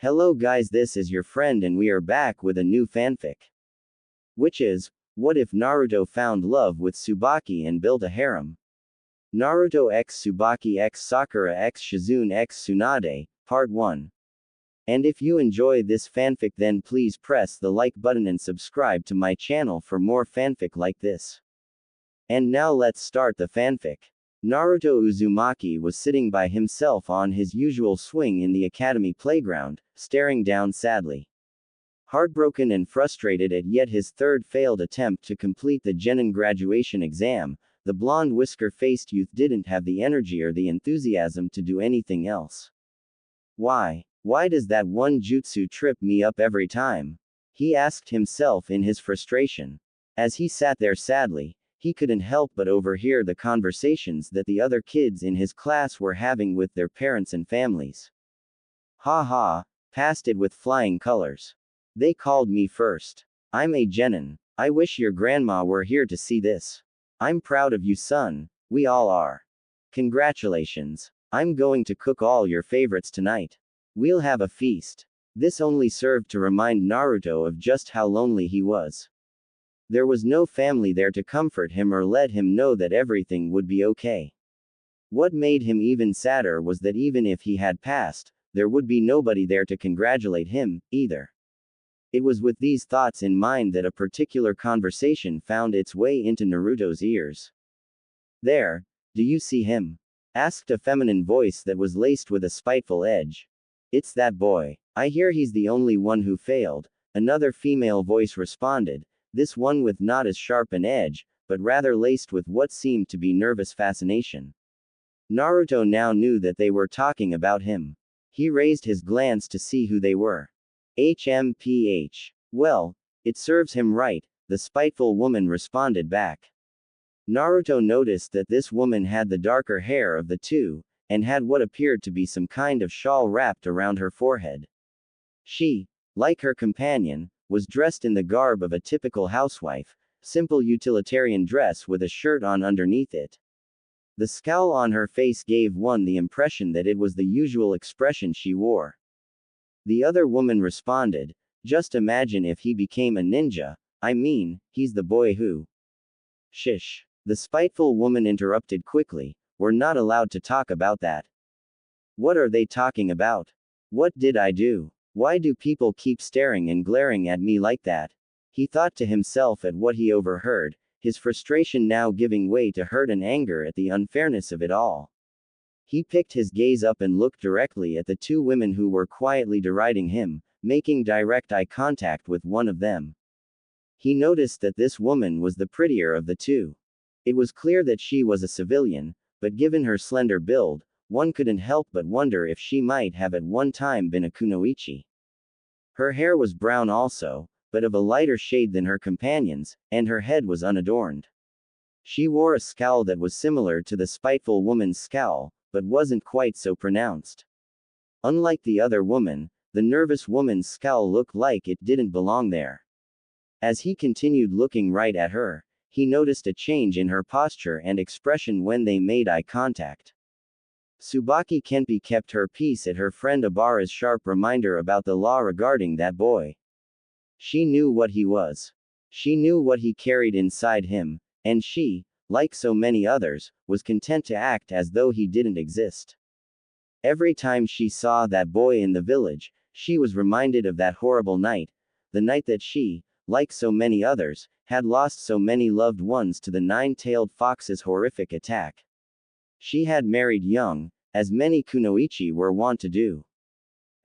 Hello guys, this is your friend and we are back with a new fanfic. Which is, what if Naruto found love with Tsubaki and built a harem? Naruto x Tsubaki x Sakura x Shizune x Tsunade, Part 1. And if you enjoy this fanfic then please press the like button and subscribe to my channel for more fanfic like this. And now let's start the fanfic. Naruto Uzumaki was sitting by himself on his usual swing in the academy playground, staring down sadly. Heartbroken and frustrated at yet his third failed attempt to complete the genin graduation exam, the blonde whisker-faced youth didn't have the energy or the enthusiasm to do anything else. Why does that one jutsu trip me up every time? He asked himself in his frustration. As he sat there sadly, he couldn't help but overhear the conversations that the other kids in his class were having with their parents and families. Ha ha, passed it with flying colors. They called me first. I'm a genin. I wish your grandma were here to see this. I'm proud of you, son. We all are. Congratulations. I'm going to cook all your favorites tonight. We'll have a feast. This only served to remind Naruto of just how lonely he was. There was no family there to comfort him or let him know that everything would be okay. What made him even sadder was that even if he had passed, there would be nobody there to congratulate him, either. It was with these thoughts in mind that a particular conversation found its way into Naruto's ears. There, do you see him? Asked a feminine voice that was laced with a spiteful edge. It's that boy. I hear he's the only one who failed, another female voice responded. This one with not as sharp an edge, but rather laced with what seemed to be nervous fascination. Naruto now knew that they were talking about him. He raised his glance to see who they were. HMPH. Well, it serves him right, the spiteful woman responded back. Naruto noticed that this woman had the darker hair of the two, and had what appeared to be some kind of shawl wrapped around her forehead. She, like her companion, was dressed in the garb of a typical housewife, simple utilitarian dress with a shirt on underneath it. The scowl on her face gave one the impression that it was the usual expression she wore. The other woman responded, just imagine if he became a ninja, I mean, he's the boy who. Shish. The spiteful woman interrupted quickly, we're not allowed to talk about that. What are they talking about? What did I do? Why do people keep staring and glaring at me like that? He thought to himself at what he overheard, his frustration now giving way to hurt and anger at the unfairness of it all. He picked his gaze up and looked directly at the two women who were quietly deriding him, making direct eye contact with one of them. He noticed that this woman was the prettier of the two. It was clear that she was a civilian, but given her slender build, one couldn't help but wonder if she might have at one time been a kunoichi. Her hair was brown also, but of a lighter shade than her companions, and her head was unadorned. She wore a scowl that was similar to the spiteful woman's scowl, but wasn't quite so pronounced. Unlike the other woman, the nervous woman's scowl looked like it didn't belong there. As he continued looking right at her, he noticed a change in her posture and expression when they made eye contact. Tsubaki Kenpi kept her peace at her friend Abara's sharp reminder about the law regarding that boy. She knew what he was. She knew what he carried inside him, and she, like so many others, was content to act as though he didn't exist. Every time she saw that boy in the village, she was reminded of that horrible night, the night that she, like so many others, had lost so many loved ones to the nine-tailed fox's horrific attack. She had married young, as many kunoichi were wont to do.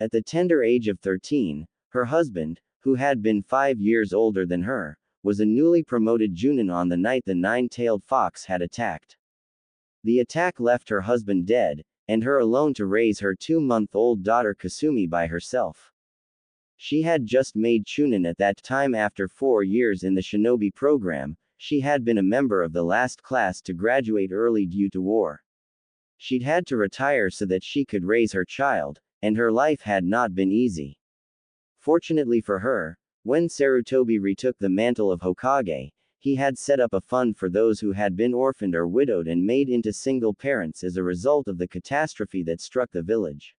At the tender age of 13, her husband, who had been 5 years older than her, was a newly promoted junin on the night the nine-tailed fox had attacked. The attack left her husband dead, and her alone to raise her 2-month-old daughter Kasumi by herself. She had just made chunin at that time after 4 years in the shinobi program. She had been a member of the last class to graduate early due to war. She'd had to retire so that she could raise her child, and her life had not been easy. Fortunately for her, when Sarutobi retook the mantle of Hokage, he had set up a fund for those who had been orphaned or widowed and made into single parents as a result of the catastrophe that struck the village.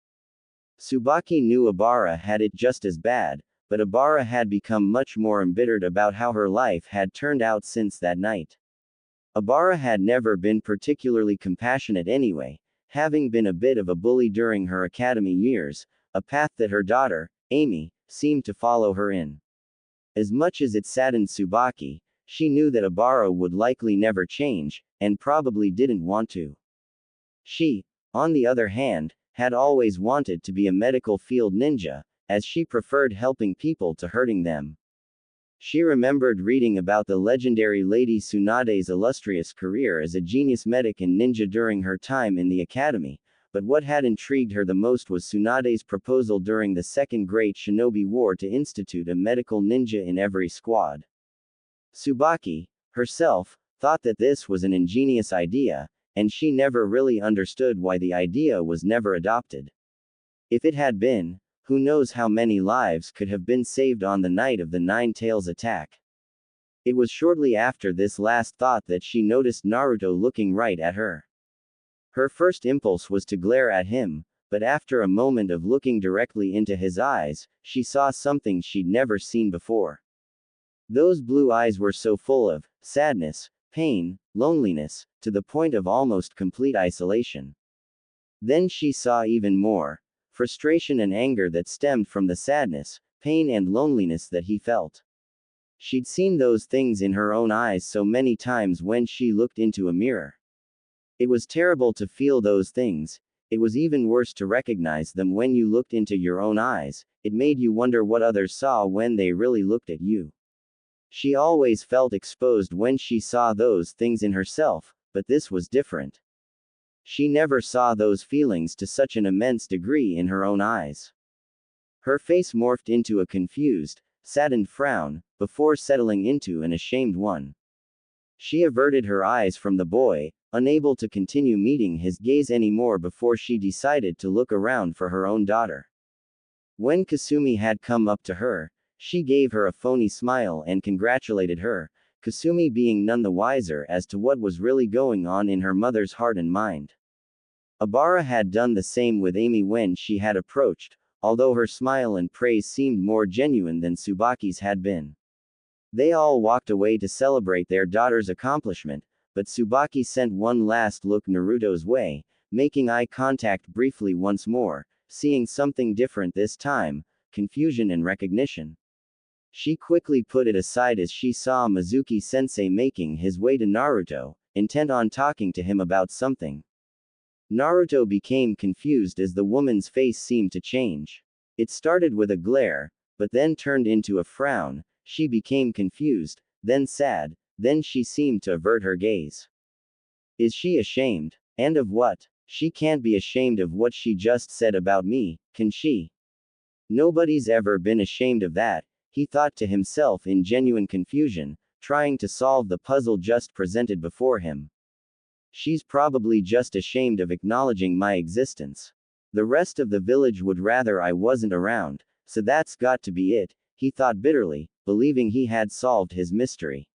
Tsubaki knew Abara had it just as bad, but Abara had become much more embittered about how her life had turned out since that night. Abara had never been particularly compassionate anyway, having been a bit of a bully during her academy years, a path that her daughter, Amy, seemed to follow her in. As much as it saddened Tsubaki, she knew that Abara would likely never change, and probably didn't want to. She, on the other hand, had always wanted to be a medical field ninja, as she preferred helping people to hurting them. She remembered reading about the legendary Lady Tsunade's illustrious career as a genius medic and ninja during her time in the academy, but what had intrigued her the most was Tsunade's proposal during the Second Great Shinobi War to institute a medical ninja in every squad. Tsubaki, herself, thought that this was an ingenious idea, and she never really understood why the idea was never adopted. If it had been, who knows how many lives could have been saved on the night of the Nine Tails attack. It was shortly after this last thought that she noticed Naruto looking right at her. Her first impulse was to glare at him, but after a moment of looking directly into his eyes, she saw something she'd never seen before. Those blue eyes were so full of sadness, pain, loneliness, to the point of almost complete isolation. Then she saw even more frustration and anger that stemmed from the sadness, pain, and loneliness that he felt. She'd seen those things in her own eyes so many times when she looked into a mirror. It was terrible to feel those things, it was even worse to recognize them when you looked into your own eyes, it made you wonder what others saw when they really looked at you. She always felt exposed when she saw those things in herself, but this was different. She never saw those feelings to such an immense degree in her own eyes. Her face morphed into a confused, saddened frown, before settling into an ashamed one. She averted her eyes from the boy, unable to continue meeting his gaze anymore before she decided to look around for her own daughter. When Kasumi had come up to her, she gave her a phony smile and congratulated her, Kasumi being none the wiser as to what was really going on in her mother's heart and mind. Abara had done the same with Amy when she had approached, although her smile and praise seemed more genuine than Tsubaki's had been. They all walked away to celebrate their daughter's accomplishment, but Tsubaki sent one last look Naruto's way, making eye contact briefly once more, seeing something different this time, confusion and recognition. She quickly put it aside as she saw Mizuki-sensei making his way to Naruto, intent on talking to him about something. Naruto became confused as the woman's face seemed to change. It started with a glare, but then turned into a frown. She became confused, then sad, then she seemed to avert her gaze. Is she ashamed? And of what? She can't be ashamed of what she just said about me, can she? Nobody's ever been ashamed of that, he thought to himself in genuine confusion, trying to solve the puzzle just presented before him. She's probably just ashamed of acknowledging my existence. The rest of the village would rather I wasn't around, so that's got to be it, he thought bitterly, believing he had solved his mystery.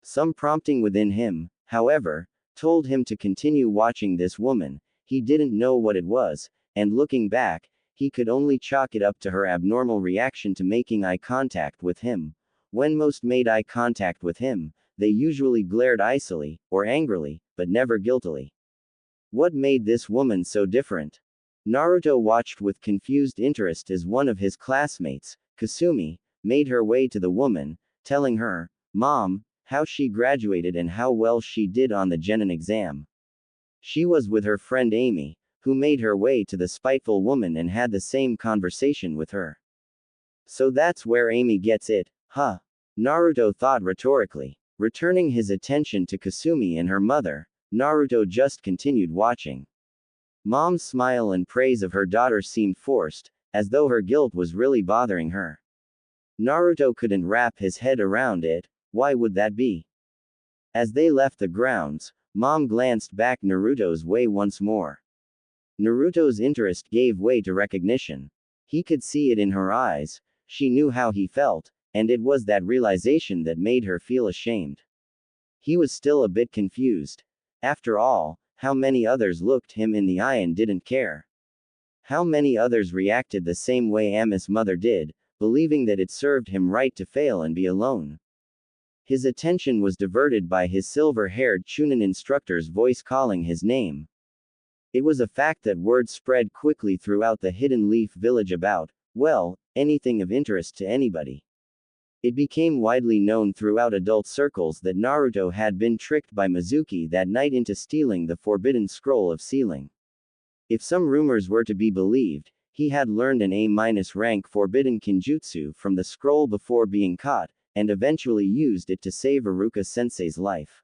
Some prompting within him, however, told him to continue watching this woman. He didn't know what it was, and looking back, he could only chalk it up to her abnormal reaction to making eye contact with him. When most made eye contact with him, they usually glared icily, or angrily, but never guiltily. What made this woman so different? Naruto watched with confused interest as one of his classmates, Kasumi, made her way to the woman, telling her, "Mom, how she graduated and how well she did on the Genin exam." She was with her friend Amy, who made her way to the spiteful woman and had the same conversation with her. So that's where Amy gets it, huh? Naruto thought rhetorically. Returning his attention to Kasumi and her mother, Naruto just continued watching. Mom's smile and praise of her daughter seemed forced, as though her guilt was really bothering her. Naruto couldn't wrap his head around it. Why would that be? As they left the grounds, Mom glanced back Naruto's way once more. Naruto's interest gave way to recognition. He could see it in her eyes, she knew how he felt, and it was that realization that made her feel ashamed. He was still a bit confused. After all, how many others looked him in the eye and didn't care? How many others reacted the same way Ami's mother did, believing that it served him right to fail and be alone. His attention was diverted by his silver-haired Chunin instructor's voice calling his name. It was a fact that word spread quickly throughout the Hidden Leaf village about, well, anything of interest to anybody. It became widely known throughout adult circles that Naruto had been tricked by Mizuki that night into stealing the forbidden scroll of sealing. If some rumors were to be believed, he had learned an A-rank forbidden kinjutsu from the scroll before being caught, and eventually used it to save Iruka-sensei's life.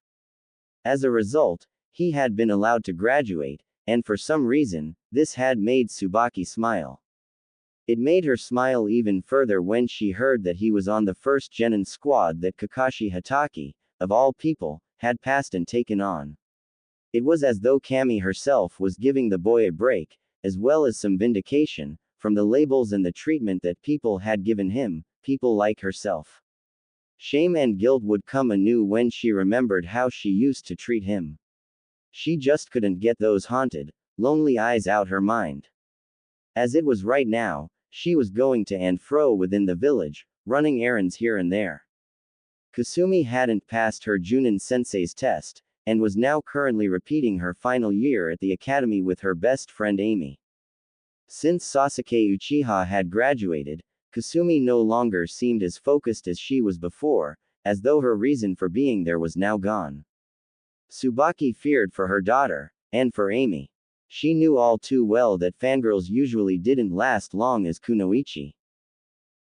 As a result, he had been allowed to graduate, and for some reason, this had made Tsubaki smile. It made her smile even further when she heard that he was on the first genin squad that Kakashi Hatake, of all people, had passed and taken on. It was as though Kami herself was giving the boy a break, as well as some vindication, from the labels and the treatment that people had given him, people like herself. Shame and guilt would come anew when she remembered how she used to treat him. She just couldn't get those haunted, lonely eyes out her mind. As it was right now, she was going to and fro within the village, running errands here and there. Kasumi hadn't passed her Junin sensei's test, and was now currently repeating her final year at the academy with her best friend Amy. Since Sasuke Uchiha had graduated, Kasumi no longer seemed as focused as she was before, as though her reason for being there was now gone. Tsubaki feared for her daughter, and for Amy. She knew all too well that fangirls usually didn't last long as kunoichi.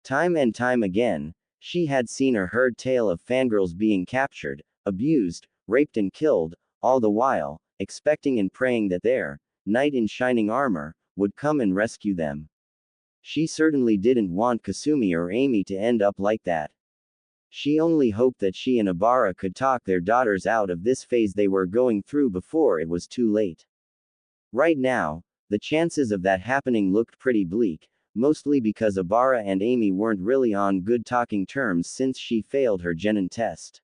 Time and time again, she had seen or heard tale of fangirls being captured, abused, raped and killed, all the while, expecting and praying that their knight in shining armor would come and rescue them. She certainly didn't want Kasumi or Amy to end up like that. She only hoped that she and Obara could talk their daughters out of this phase they were going through before it was too late. Right now, the chances of that happening looked pretty bleak, mostly because Obara and Amy weren't really on good talking terms since she failed her genin test.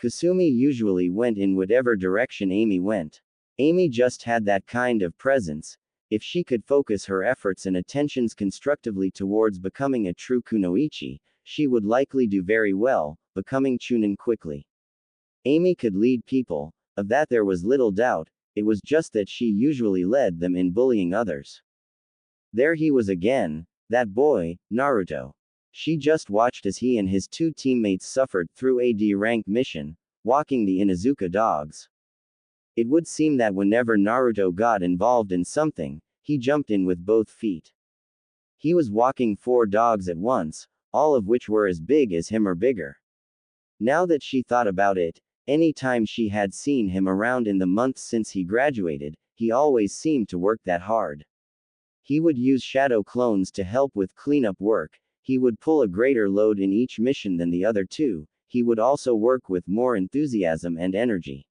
Kasumi usually went in whatever direction Amy went. Amy just had that kind of presence. If she could focus her efforts and attentions constructively towards becoming a true kunoichi, she would likely do very well, becoming Chunin quickly. Amy could lead people, of that there was little doubt, it was just that she usually led them in bullying others. There he was again, that boy, Naruto. She just watched as he and his two teammates suffered through a D-rank mission, walking the Inuzuka dogs. It would seem that whenever Naruto got involved in something, he jumped in with both feet. He was walking 4 dogs at once, all of which were as big as him or bigger. Now that she thought about it, any time she had seen him around in the months since he graduated, he always seemed to work that hard. He would use shadow clones to help with cleanup work, he would pull a greater load in each mission than the other two, he would also work with more enthusiasm and energy.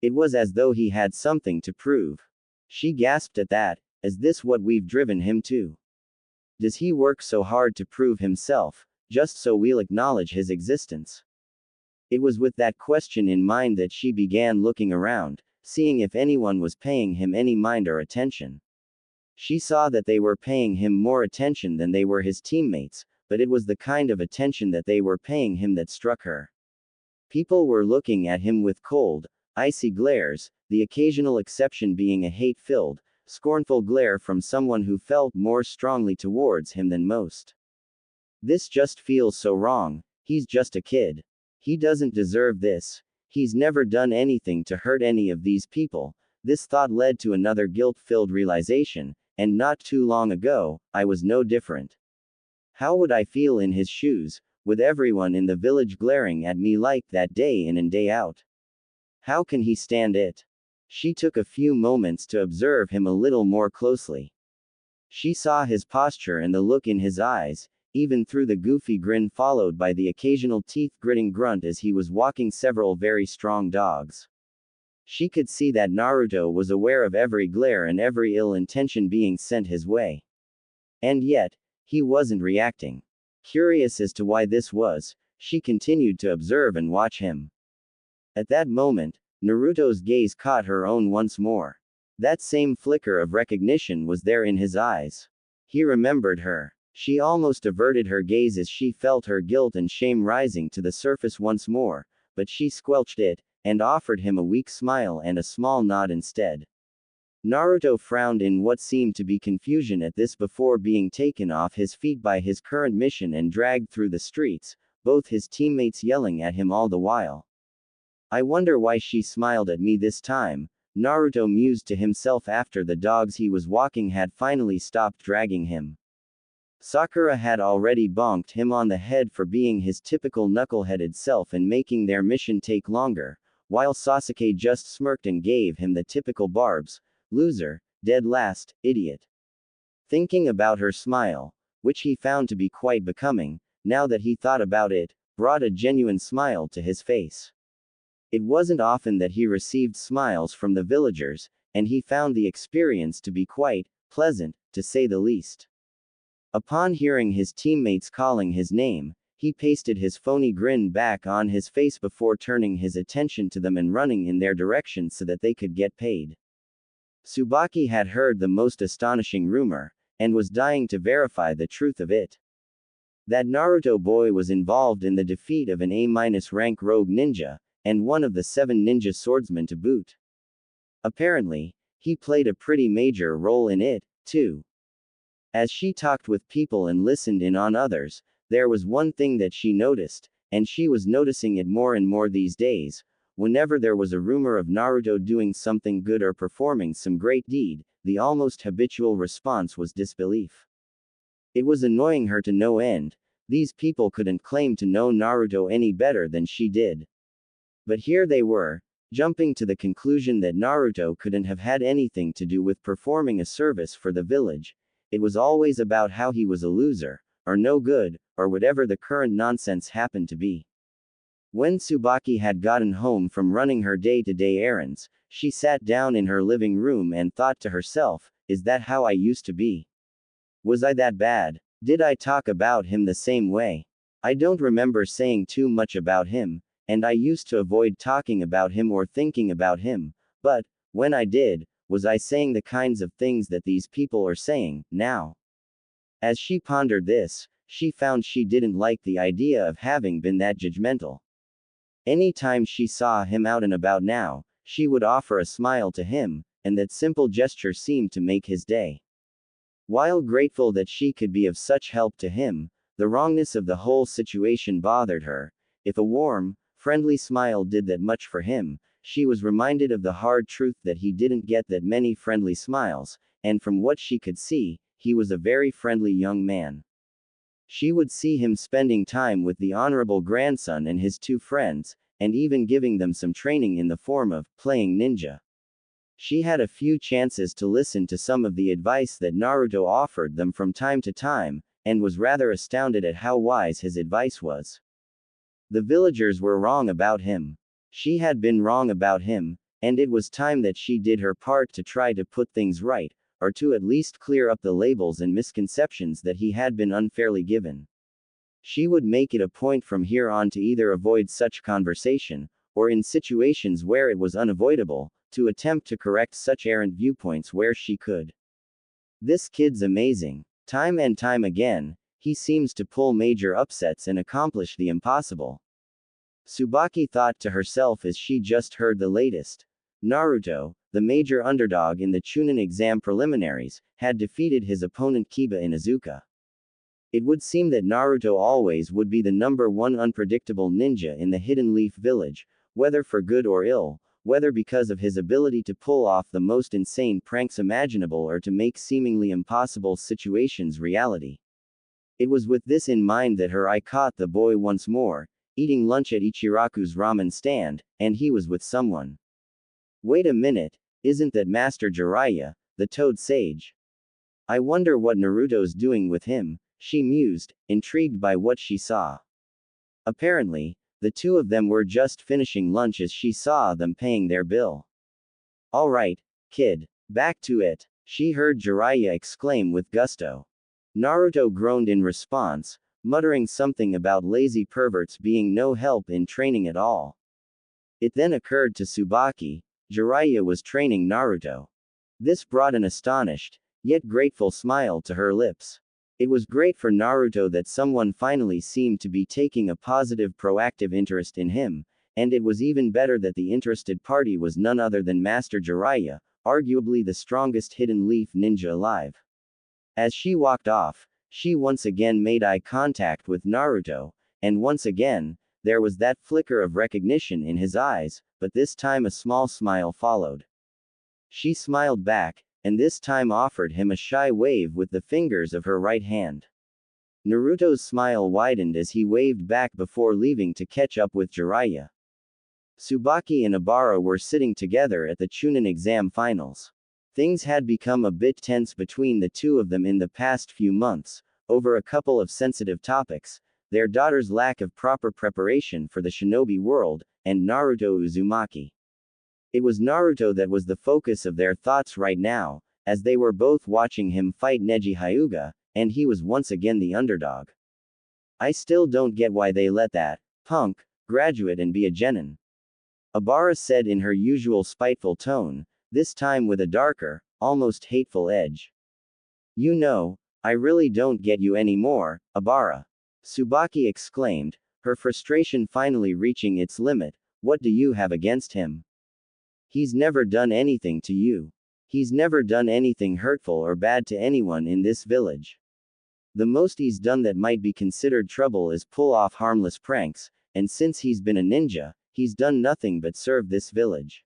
It was as though he had something to prove. She gasped at that, is this what we've driven him to? Does he work so hard to prove himself, just so we'll acknowledge his existence? It was with that question in mind that she began looking around, seeing if anyone was paying him any mind or attention. She saw that they were paying him more attention than they were his teammates, but it was the kind of attention that they were paying him that struck her. People were looking at him with cold, icy glares, the occasional exception being a hate-filled, scornful glare from someone who felt more strongly towards him than most. This just feels so wrong, he's just a kid. He doesn't deserve this. He's never done anything to hurt any of these people. This thought led to another guilt-filled realization, and not too long ago, I was no different. How would I feel in his shoes, with everyone in the village glaring at me like that day in and day out? How can he stand it? She took a few moments to observe him a little more closely. She saw his posture and the look in his eyes, even through the goofy grin followed by the occasional teeth-gritting grunt as he was walking several very strong dogs. She could see that Naruto was aware of every glare and every ill intention being sent his way. And yet, he wasn't reacting. Curious as to why this was, she continued to observe and watch him. At that moment, Naruto's gaze caught her own once more. That same flicker of recognition was there in his eyes. He remembered her. She almost averted her gaze as she felt her guilt and shame rising to the surface once more, but she squelched it, and offered him a weak smile and a small nod instead. Naruto frowned in what seemed to be confusion at this before being taken off his feet by his current mission and dragged through the streets, both his teammates yelling at him all the while. I wonder why she smiled at me this time, Naruto mused to himself after the dogs he was walking had finally stopped dragging him. Sakura had already bonked him on the head for being his typical knuckleheaded self and making their mission take longer, while Sasuke just smirked and gave him the typical barbs, loser, dead last, idiot. Thinking about her smile, which he found to be quite becoming, now that he thought about it, brought a genuine smile to his face. It wasn't often that he received smiles from the villagers, and he found the experience to be quite pleasant, to say the least. Upon hearing his teammates calling his name, he pasted his phony grin back on his face before turning his attention to them and running in their direction so that they could get paid. Tsubaki had heard the most astonishing rumor, and was dying to verify the truth of it. That Naruto boy was involved in the defeat of an A-rank rogue ninja, and one of the 7 ninja swordsmen to boot. Apparently, he played a pretty major role in it, too. As she talked with people and listened in on others, there was one thing that she noticed, and she was noticing it more and more these days. Whenever there was a rumor of Naruto doing something good or performing some great deed, the almost habitual response was disbelief. It was annoying her to no end. These people couldn't claim to know Naruto any better than she did. But here they were, jumping to the conclusion that Naruto couldn't have had anything to do with performing a service for the village. It was always about how he was a loser, or no good, or whatever the current nonsense happened to be. When Tsubaki had gotten home from running her day-to-day errands, she sat down in her living room and thought to herself, is that how I used to be? Was I that bad? Did I talk about him the same way? I don't remember saying too much about him, and I used to avoid talking about him or thinking about him, but, when I did, was I saying the kinds of things that these people are saying, now? As she pondered this, she found she didn't like the idea of having been that judgmental. Any time she saw him out and about now, she would offer a smile to him, and that simple gesture seemed to make his day. While grateful that she could be of such help to him, the wrongness of the whole situation bothered her. If a warm, friendly smile did that much for him, she was reminded of the hard truth that he didn't get that many friendly smiles, and from what she could see, he was a very friendly young man. She would see him spending time with the honorable grandson and his 2 friends, and even giving them some training in the form of playing ninja. She had a few chances to listen to some of the advice that Naruto offered them from time to time, and was rather astounded at how wise his advice was. The villagers were wrong about him. She had been wrong about him, and it was time that she did her part to try to put things right, or to at least clear up the labels and misconceptions that he had been unfairly given. She would make it a point from here on to either avoid such conversation, or in situations where it was unavoidable, to attempt to correct such errant viewpoints where she could. This kid's amazing. Time and time again, he seems to pull major upsets and accomplish the impossible. Tsubaki thought to herself as she just heard the latest. Naruto, the major underdog in the Chunin exam preliminaries, had defeated his opponent Kiba Inuzuka. It would seem that Naruto always would be the #1 unpredictable ninja in the Hidden Leaf Village, whether for good or ill, whether because of his ability to pull off the most insane pranks imaginable or to make seemingly impossible situations reality. It was with this in mind that her eye caught the boy once more, eating lunch at Ichiraku's ramen stand, and he was with someone. Wait a minute, isn't that Master Jiraiya, the Toad Sage? I wonder what Naruto's doing with him, she mused, intrigued by what she saw. Apparently, the 2 of them were just finishing lunch as she saw them paying their bill. All right, kid, back to it, she heard Jiraiya exclaim with gusto. Naruto groaned in response, muttering something about lazy perverts being no help in training at all. It then occurred to Tsubaki, Jiraiya was training Naruto. This brought an astonished, yet grateful smile to her lips. It was great for Naruto that someone finally seemed to be taking a positive proactive interest in him, and it was even better that the interested party was none other than Master Jiraiya, arguably the strongest hidden leaf ninja alive. As she walked off, she once again made eye contact with Naruto, and once again, there was that flicker of recognition in his eyes, but this time a small smile followed. She smiled back, and this time offered him a shy wave with the fingers of her right hand. Naruto's smile widened as he waved back before leaving to catch up with Jiraiya. Tsubaki and Obara were sitting together at the Chunin exam finals. Things had become a bit tense between the two of them in the past few months, over a couple of sensitive topics, their daughter's lack of proper preparation for the shinobi world, and Naruto Uzumaki. It was Naruto that was the focus of their thoughts right now, as they were both watching him fight Neji Hyuga, and he was once again the underdog. I still don't get why they let that punk graduate and be a genin. Obara said in her usual spiteful tone, this time with a darker, almost hateful edge. You know, I really don't get you anymore, Obara. Tsubaki exclaimed, her frustration finally reaching its limit. What do you have against him? He's never done anything to you. He's never done anything hurtful or bad to anyone in this village. The most he's done that might be considered trouble is pull off harmless pranks, and since he's been a ninja, he's done nothing but serve this village.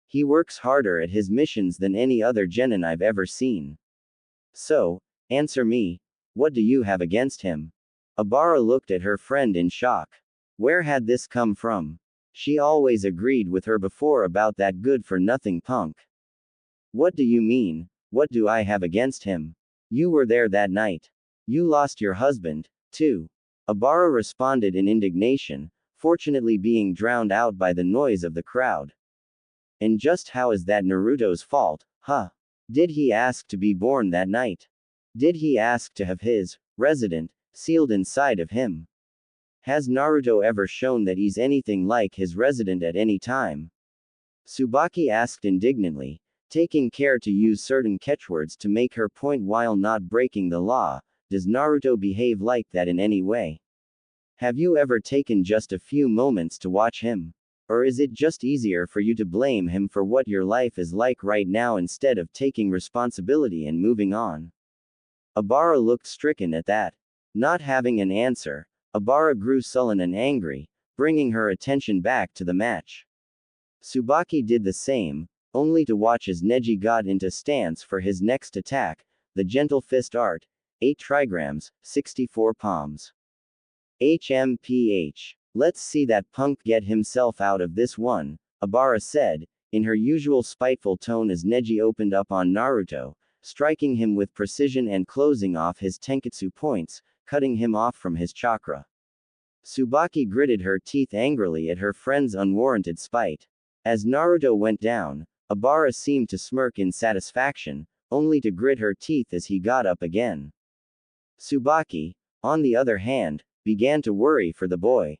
He works harder at his missions than any other genin I've ever seen. So, answer me, what do you have against him? Obara looked at her friend in shock. Where had this come from? She always agreed with her before about that good-for-nothing punk. What do you mean, what do I have against him? You were there that night. You lost your husband, too. Obara responded in indignation, fortunately being drowned out by the noise of the crowd. And just how is that Naruto's fault, huh? Did he ask to be born that night? Did he ask to have his resident sealed inside of him? Has Naruto ever shown that he's anything like his resident at any time? Tsubaki asked indignantly, taking care to use certain catchwords to make her point while not breaking the law. Does Naruto behave like that in any way? Have you ever taken just a few moments to watch him? Or is it just easier for you to blame him for what your life is like right now instead of taking responsibility and moving on? Obara looked stricken at that. Not having an answer, Obara grew sullen and angry, bringing her attention back to the match. Tsubaki did the same, only to watch as Neji got into stance for his next attack, the gentle fist art, 8 trigrams, 64 palms. HMPH. Let's see that punk get himself out of this one, Obara said, in her usual spiteful tone as Neji opened up on Naruto, striking him with precision and closing off his tenketsu points, cutting him off from his chakra. Tsubaki gritted her teeth angrily at her friend's unwarranted spite. As Naruto went down, Obara seemed to smirk in satisfaction, only to grit her teeth as he got up again. Tsubaki, on the other hand, began to worry for the boy.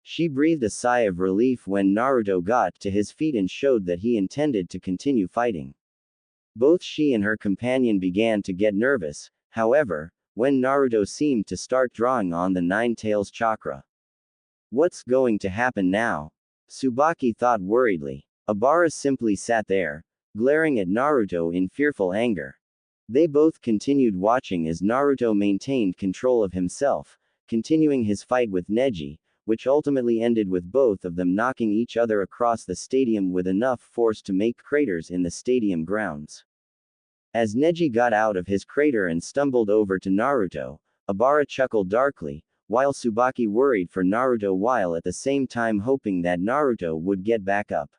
She breathed a sigh of relief when Naruto got to his feet and showed that he intended to continue fighting. Both she and her companion began to get nervous, however, when Naruto seemed to start drawing on the Nine Tails chakra. What's going to happen now? Tsubaki thought worriedly. Obara simply sat there, glaring at Naruto in fearful anger. They both continued watching as Naruto maintained control of himself, continuing his fight with Neji, which ultimately ended with both of them knocking each other across the stadium with enough force to make craters in the stadium grounds. As Neji got out of his crater and stumbled over to Naruto, Obara chuckled darkly, while Tsubaki worried for Naruto while at the same time hoping that Naruto would get back up.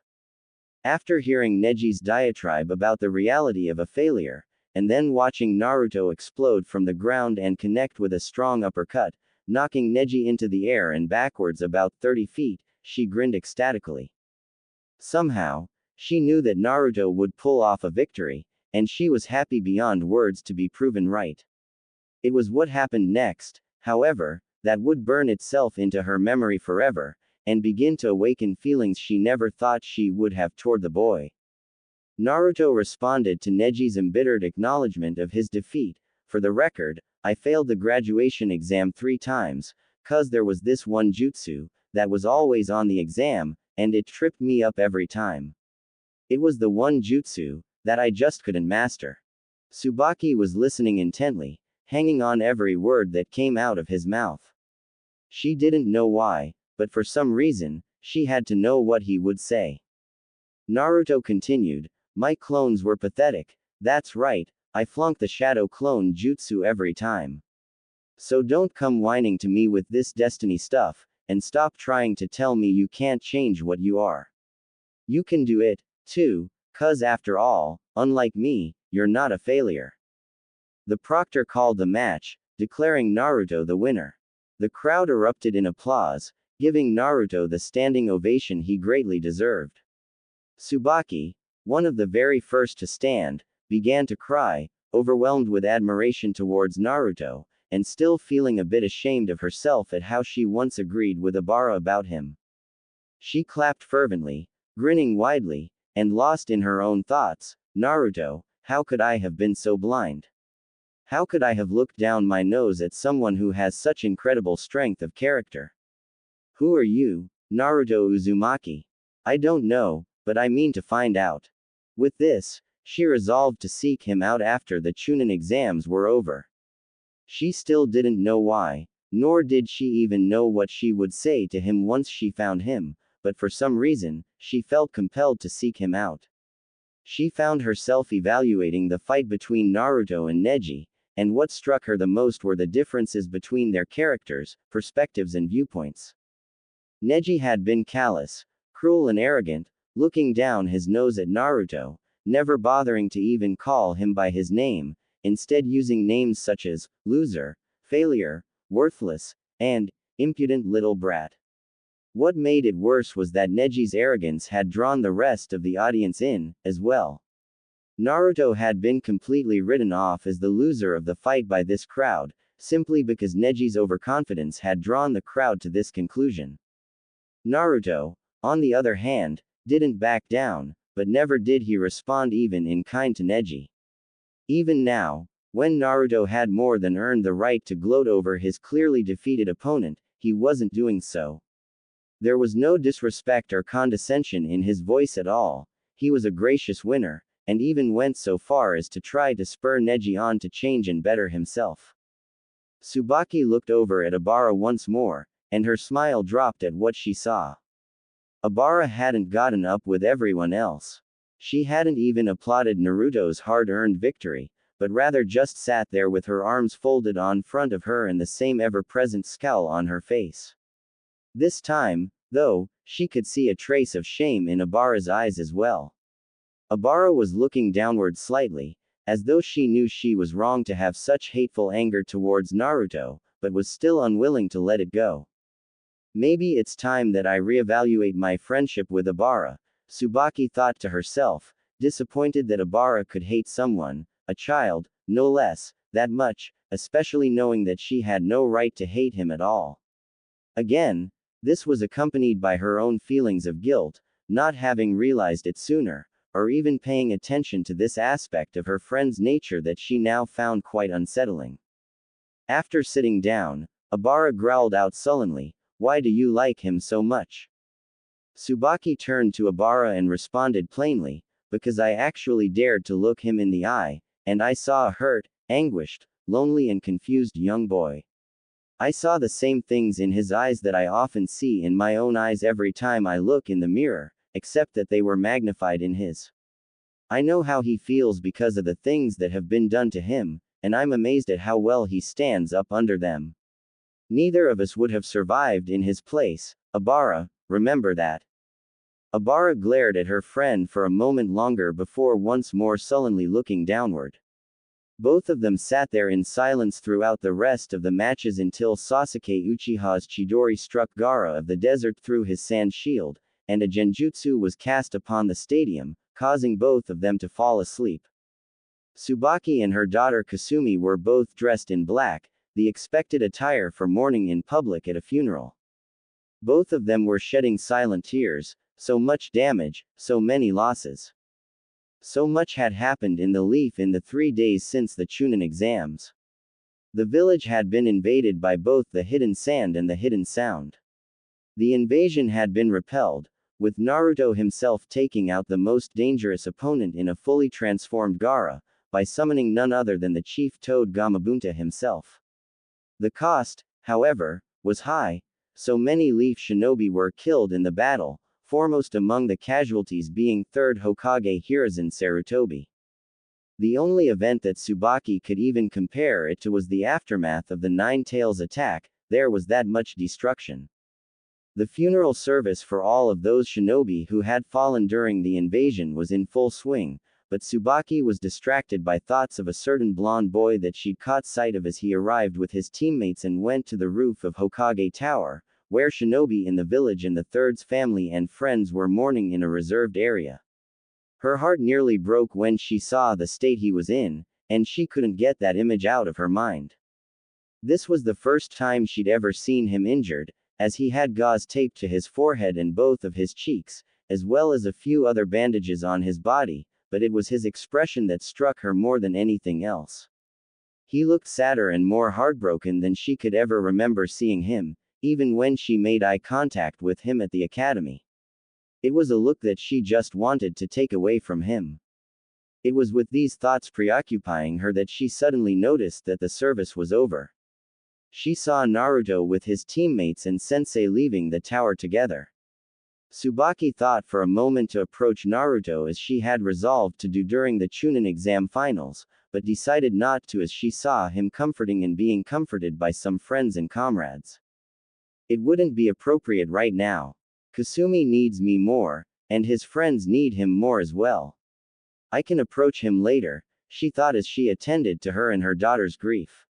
After hearing Neji's diatribe about the reality of a failure, and then watching Naruto explode from the ground and connect with a strong uppercut, knocking Neji into the air and backwards about 30 feet, she grinned ecstatically. Somehow, she knew that Naruto would pull off a victory, and she was happy beyond words to be proven right. It was what happened next, however, that would burn itself into her memory forever, and begin to awaken feelings she never thought she would have toward the boy. Naruto responded to Neji's embittered acknowledgement of his defeat. For the record, I failed the graduation exam 3 times, cause there was this one jutsu that was always on the exam, and it tripped me up every time. It was the one jutsu that I just couldn't master. Tsubaki was listening intently, hanging on every word that came out of his mouth. She didn't know why, but for some reason, she had to know what he would say. Naruto continued, "My clones were pathetic, that's right, I flunked the shadow clone jutsu every time. So don't come whining to me with this destiny stuff, and stop trying to tell me you can't change what you are. You can do it, too, cause after all, unlike me, you're not a failure." The proctor called the match, declaring Naruto the winner. The crowd erupted in applause, giving Naruto the standing ovation he greatly deserved. Tsubaki, one of the very first to stand, began to cry, overwhelmed with admiration towards Naruto, and still feeling a bit ashamed of herself at how she once agreed with Obara about him. She clapped fervently, grinning widely, and lost in her own thoughts. "Naruto, how could I have been so blind? How could I have looked down my nose at someone who has such incredible strength of character? Who are you, Naruto Uzumaki? I don't know, but I mean to find out." With this, she resolved to seek him out after the Chunin exams were over. She still didn't know why, nor did she even know what she would say to him once she found him, but for some reason, she felt compelled to seek him out. She found herself evaluating the fight between Naruto and Neji, and what struck her the most were the differences between their characters, perspectives and viewpoints. Neji had been callous, cruel and arrogant, looking down his nose at Naruto, never bothering to even call him by his name, instead using names such as loser, failure, worthless, and impudent little brat. What made it worse was that Neji's arrogance had drawn the rest of the audience in, as well. Naruto had been completely written off as the loser of the fight by this crowd, simply because Neji's overconfidence had drawn the crowd to this conclusion. Naruto, on the other hand, didn't back down, but never did he respond even in kind to Neji. Even now, when Naruto had more than earned the right to gloat over his clearly defeated opponent, he wasn't doing so. There was no disrespect or condescension in his voice at all. He was a gracious winner, and even went so far as to try to spur Neji on to change and better himself. Tsubaki looked over at Obara once more, and her smile dropped at what she saw. Obara hadn't gotten up with everyone else. She hadn't even applauded Naruto's hard-earned victory, but rather just sat there with her arms folded on front of her and the same ever-present scowl on her face. This time, though, she could see a trace of shame in Obara's eyes as well. Obara was looking downward slightly, as though she knew she was wrong to have such hateful anger towards Naruto, but was still unwilling to let it go. Maybe it's time that I reevaluate my friendship with Obara, Tsubaki thought to herself, disappointed that Obara could hate someone, a child, no less, that much, especially knowing that she had no right to hate him at all. Again, this was accompanied by her own feelings of guilt, not having realized it sooner, or even paying attention to this aspect of her friend's nature that she now found quite unsettling. After sitting down, Obara growled out sullenly, "Why do you like him so much?" Tsubaki turned to Obara and responded plainly, "Because I actually dared to look him in the eye, and I saw a hurt, anguished, lonely and confused young boy. I saw the same things in his eyes that I often see in my own eyes every time I look in the mirror, except that they were magnified in his. I know how he feels because of the things that have been done to him, and I'm amazed at how well he stands up under them. Neither of us would have survived in his place, Obara, remember that." Obara glared at her friend for a moment longer before once more sullenly looking downward. Both of them sat there in silence throughout the rest of the matches until Sasuke Uchiha's Chidori struck Gaara of the desert through his sand shield, and a genjutsu was cast upon the stadium, causing both of them to fall asleep. Tsubaki and her daughter Kasumi were both dressed in black, the expected attire for mourning in public at a funeral. Both of them were shedding silent tears, so much damage, so many losses. So much had happened in the Leaf in the 3 days since the Chunin exams. The village had been invaded by both the Hidden Sand and the Hidden Sound. The invasion had been repelled, with Naruto himself taking out the most dangerous opponent in a fully transformed Gaara, by summoning none other than the chief Toad Gamabunta himself. The cost, however, was high. So many Leaf shinobi were killed in the battle, foremost among the casualties being 3rd Hokage Hiruzen Sarutobi. The only event that Tsubaki could even compare it to was the aftermath of the Nine Tails attack. There was that much destruction. The funeral service for all of those shinobi who had fallen during the invasion was in full swing, but Tsubaki was distracted by thoughts of a certain blonde boy that she'd caught sight of as he arrived with his teammates and went to the roof of Hokage Tower, where shinobi in the village and the Third's family and friends were mourning in a reserved area. Her heart nearly broke when she saw the state he was in, and she couldn't get that image out of her mind. This was the first time she'd ever seen him injured, as he had gauze taped to his forehead and both of his cheeks, as well as a few other bandages on his body, but it was his expression that struck her more than anything else. He looked sadder and more heartbroken than she could ever remember seeing him, even when she made eye contact with him at the academy. It was a look that she just wanted to take away from him. It was with these thoughts preoccupying her that she suddenly noticed that the service was over. She saw Naruto with his teammates and Sensei leaving the tower together. Tsubaki thought for a moment to approach Naruto as she had resolved to do during the Chunin exam finals, but decided not to as she saw him comforting and being comforted by some friends and comrades. It wouldn't be appropriate right now. Kasumi needs me more, and his friends need him more as well. I can approach him later, she thought as she attended to her and her daughter's grief.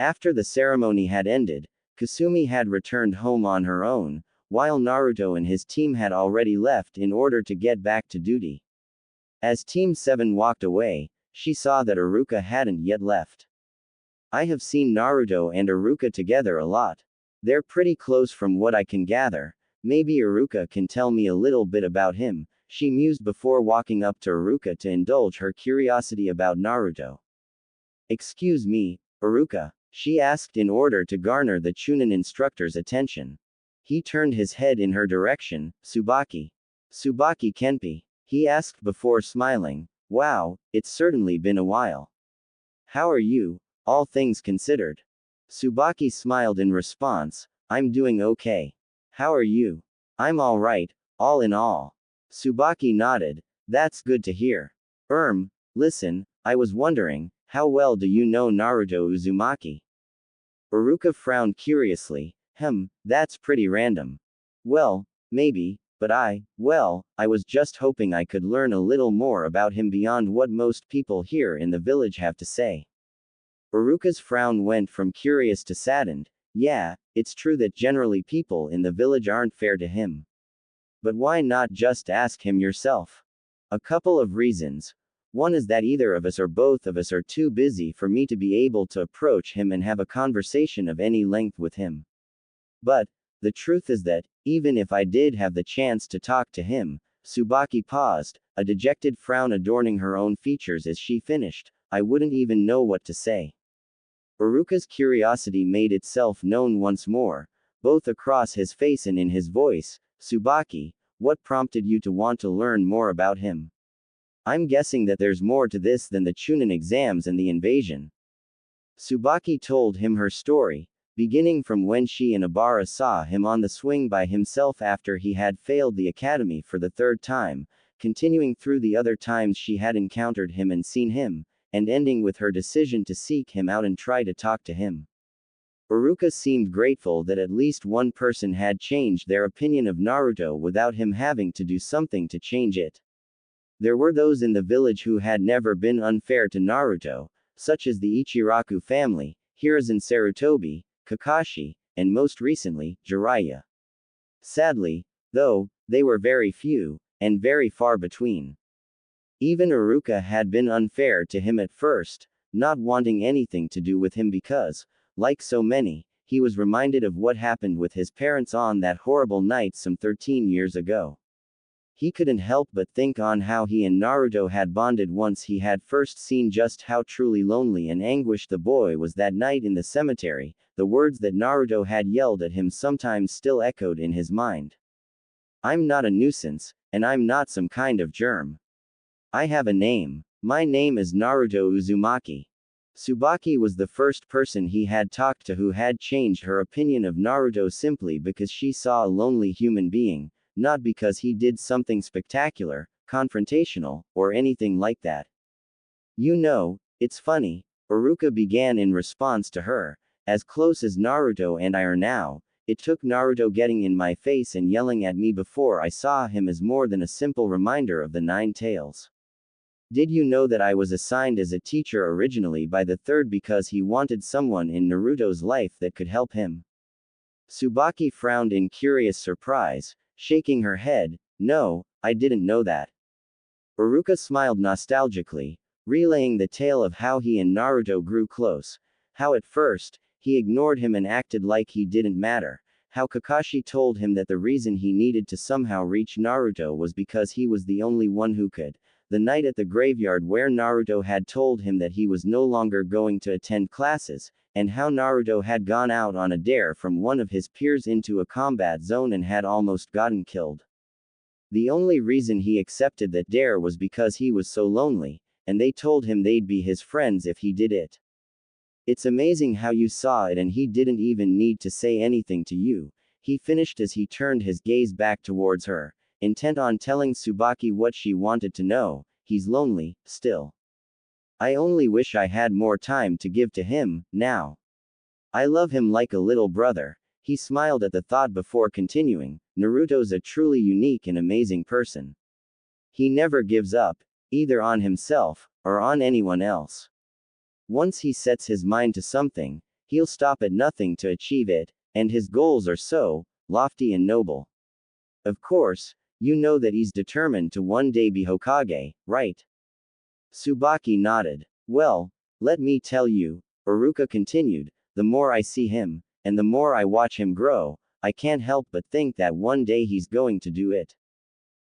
After the ceremony had ended, Kasumi had returned home on her own, while Naruto and his team had already left in order to get back to duty. As Team 7 walked away, she saw that Iruka hadn't yet left. I have seen Naruto and Iruka together a lot. They're pretty close from what I can gather. Maybe Iruka can tell me a little bit about him, she mused before walking up to Iruka to indulge her curiosity about Naruto. Excuse me, Iruka, she asked in order to garner the Chunin instructor's attention. He turned his head in her direction. Tsubaki. Tsubaki Kenpi, he asked before smiling. Wow, it's certainly been a while. How are you, all things considered? Tsubaki smiled in response. I'm doing okay. How are you? I'm alright, all in all. Tsubaki nodded. That's good to hear. Listen, I was wondering, how well do you know Naruto Uzumaki? Iruka frowned curiously. That's pretty random. Well, maybe, but I was just hoping I could learn a little more about him beyond what most people here in the village have to say. Iruka's frown went from curious to saddened. Yeah, it's true that generally people in the village aren't fair to him. But why not just ask him yourself? A couple of reasons. One is that either of us or both of us are too busy for me to be able to approach him and have a conversation of any length with him. But, the truth is that, even if I did have the chance to talk to him, Tsubaki paused, a dejected frown adorning her own features as she finished, I wouldn't even know what to say. Iruka's curiosity made itself known once more, both across his face and in his voice. Tsubaki, what prompted you to want to learn more about him? I'm guessing that there's more to this than the Chunin exams and the invasion. Tsubaki told him her story, beginning from when she and Ibara saw him on the swing by himself after he had failed the academy for the 3rd time, continuing through the other times she had encountered him and seen him, and ending with her decision to seek him out and try to talk to him. Iruka seemed grateful that at least one person had changed their opinion of Naruto without him having to do something to change it. There were those in the village who had never been unfair to Naruto, such as the Ichiraku family, Hiruzen Sarutobi, Kakashi, and most recently, Jiraiya. Sadly, though, they were very few, and very far between. Even Iruka had been unfair to him at first, not wanting anything to do with him because, like so many, he was reminded of what happened with his parents on that horrible night some 13 years ago. He couldn't help but think on how he and Naruto had bonded once he had first seen just how truly lonely and anguished the boy was that night in the cemetery. The words that Naruto had yelled at him sometimes still echoed in his mind. I'm not a nuisance, and I'm not some kind of germ. I have a name. My name is Naruto Uzumaki. Tsubaki was the first person he had talked to who had changed her opinion of Naruto simply because she saw a lonely human being, not because he did something spectacular, confrontational, or anything like that. You know, it's funny, Iruka began in response to her. As close as Naruto and I are now, it took Naruto getting in my face and yelling at me before I saw him as more than a simple reminder of the Nine Tails. Did you know that I was assigned as a teacher originally by the third because he wanted someone in Naruto's life that could help him? Tsubaki frowned in curious surprise, shaking her head. No, I didn't know that. Iruka smiled nostalgically, relaying the tale of how he and Naruto grew close, how at first, he ignored him and acted like he didn't matter, how Kakashi told him that the reason he needed to somehow reach Naruto was because he was the only one who could, the night at the graveyard where Naruto had told him that he was no longer going to attend classes, and how Naruto had gone out on a dare from one of his peers into a combat zone and had almost gotten killed. The only reason he accepted that dare was because he was so lonely, and they told him they'd be his friends if he did it. It's amazing how you saw it and he didn't even need to say anything to you, he finished as he turned his gaze back towards her, intent on telling Tsubaki what she wanted to know. He's lonely, still. I only wish I had more time to give to him, now. I love him like a little brother. He smiled at the thought before continuing, Naruto's a truly unique and amazing person. He never gives up, either on himself, or on anyone else. Once he sets his mind to something, he'll stop at nothing to achieve it, and his goals are so lofty and noble. Of course, you know that he's determined to one day be Hokage, right? Tsubaki nodded. Well, let me tell you, Iruka continued, the more I see him, and the more I watch him grow, I can't help but think that one day he's going to do it.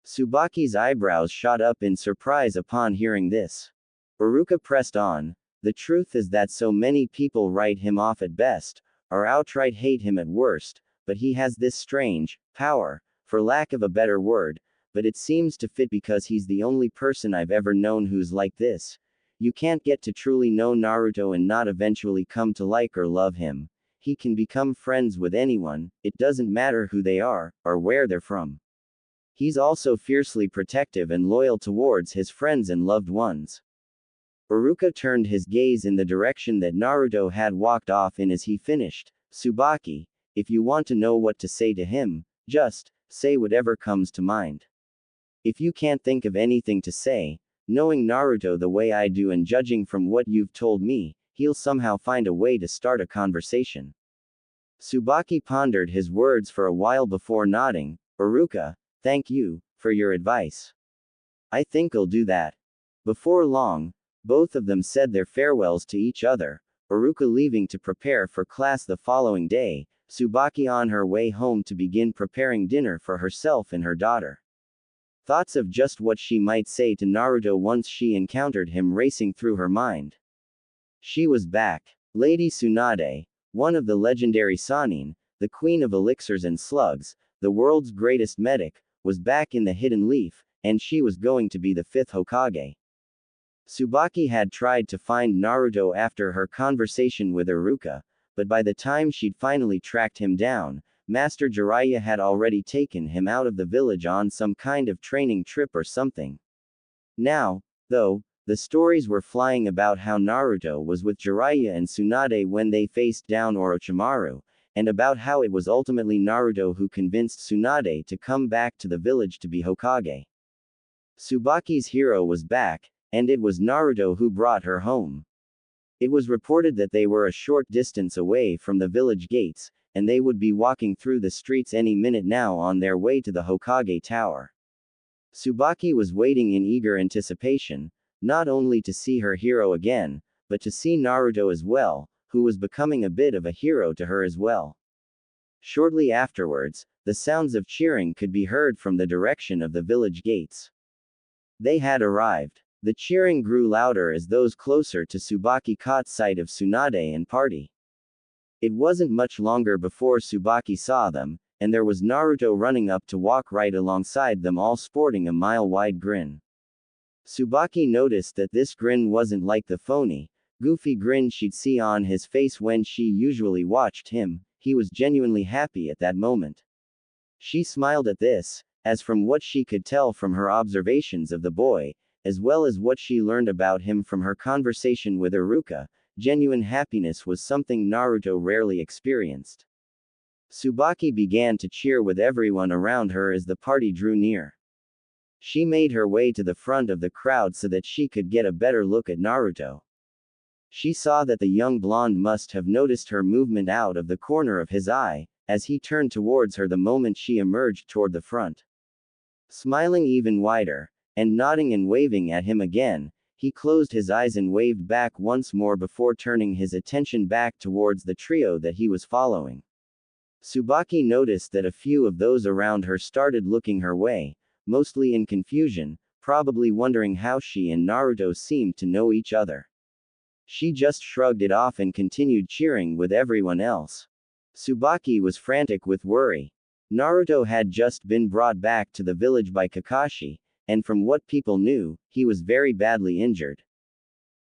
Tsubaki's eyebrows shot up in surprise upon hearing this. Iruka pressed on. The truth is that so many people write him off at best, or outright hate him at worst, but he has this strange power, for lack of a better word, but it seems to fit because he's the only person I've ever known who's like this. You can't get to truly know Naruto and not eventually come to like or love him. He can become friends with anyone, it doesn't matter who they are, or where they're from. He's also fiercely protective and loyal towards his friends and loved ones. Iruka turned his gaze in the direction that Naruto had walked off in as he finished. Tsubaki, if you want to know what to say to him, just say whatever comes to mind. If you can't think of anything to say, knowing Naruto the way I do and judging from what you've told me, he'll somehow find a way to start a conversation. Tsubaki pondered his words for a while before nodding. Iruka, thank you for your advice. I think I'll do that. Before long, both of them said their farewells to each other, Iruka leaving to prepare for class the following day, Tsubaki on her way home to begin preparing dinner for herself and her daughter. Thoughts of just what she might say to Naruto once she encountered him racing through her mind. She was back. Lady Tsunade, one of the legendary Sannin, the queen of elixirs and slugs, the world's greatest medic, was back in the Hidden Leaf, and she was going to be the fifth Hokage. Tsubaki had tried to find Naruto after her conversation with Iruka, but by the time she'd finally tracked him down, Master Jiraiya had already taken him out of the village on some kind of training trip or something. Now, though, the stories were flying about how Naruto was with Jiraiya and Tsunade when they faced down Orochimaru, and about how it was ultimately Naruto who convinced Tsunade to come back to the village to be Hokage. Tsubaki's hero was back, and it was Naruto who brought her home. It was reported that they were a short distance away from the village gates, and they would be walking through the streets any minute now on their way to the Hokage Tower. Tsubaki was waiting in eager anticipation, not only to see her hero again, but to see Naruto as well, who was becoming a bit of a hero to her as well. Shortly afterwards, the sounds of cheering could be heard from the direction of the village gates. They had arrived. The cheering grew louder as those closer to Tsubaki caught sight of Tsunade and party. It wasn't much longer before Tsubaki saw them, and there was Naruto running up to walk right alongside them, all sporting a mile-wide grin. Tsubaki noticed that this grin wasn't like the phony, goofy grin she'd see on his face when she usually watched him. He was genuinely happy at that moment. She smiled at this, as from what she could tell from her observations of the boy, as well as what she learned about him from her conversation with Iruka, genuine happiness was something Naruto rarely experienced. Tsubaki began to cheer with everyone around her as the party drew near. She made her way to the front of the crowd so that she could get a better look at Naruto. She saw that the young blonde must have noticed her movement out of the corner of his eye, as he turned towards her the moment she emerged toward the front. Smiling even wider, and nodding and waving at him again, he closed his eyes and waved back once more before turning his attention back towards the trio that he was following. Tsubaki noticed that a few of those around her started looking her way, mostly in confusion, probably wondering how she and Naruto seemed to know each other. She just shrugged it off and continued cheering with everyone else. Tsubaki was frantic with worry. Naruto had just been brought back to the village by Kakashi, and from what people knew, he was very badly injured.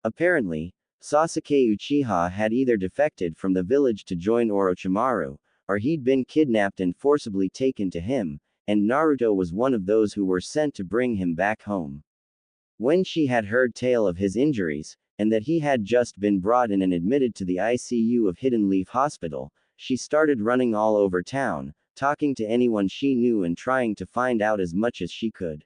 Apparently, Sasuke Uchiha had either defected from the village to join Orochimaru, or he'd been kidnapped and forcibly taken to him, and Naruto was one of those who were sent to bring him back home. When she had heard tale of his injuries, and that he had just been brought in and admitted to the ICU of Hidden Leaf Hospital, she started running all over town, talking to anyone she knew and trying to find out as much as she could.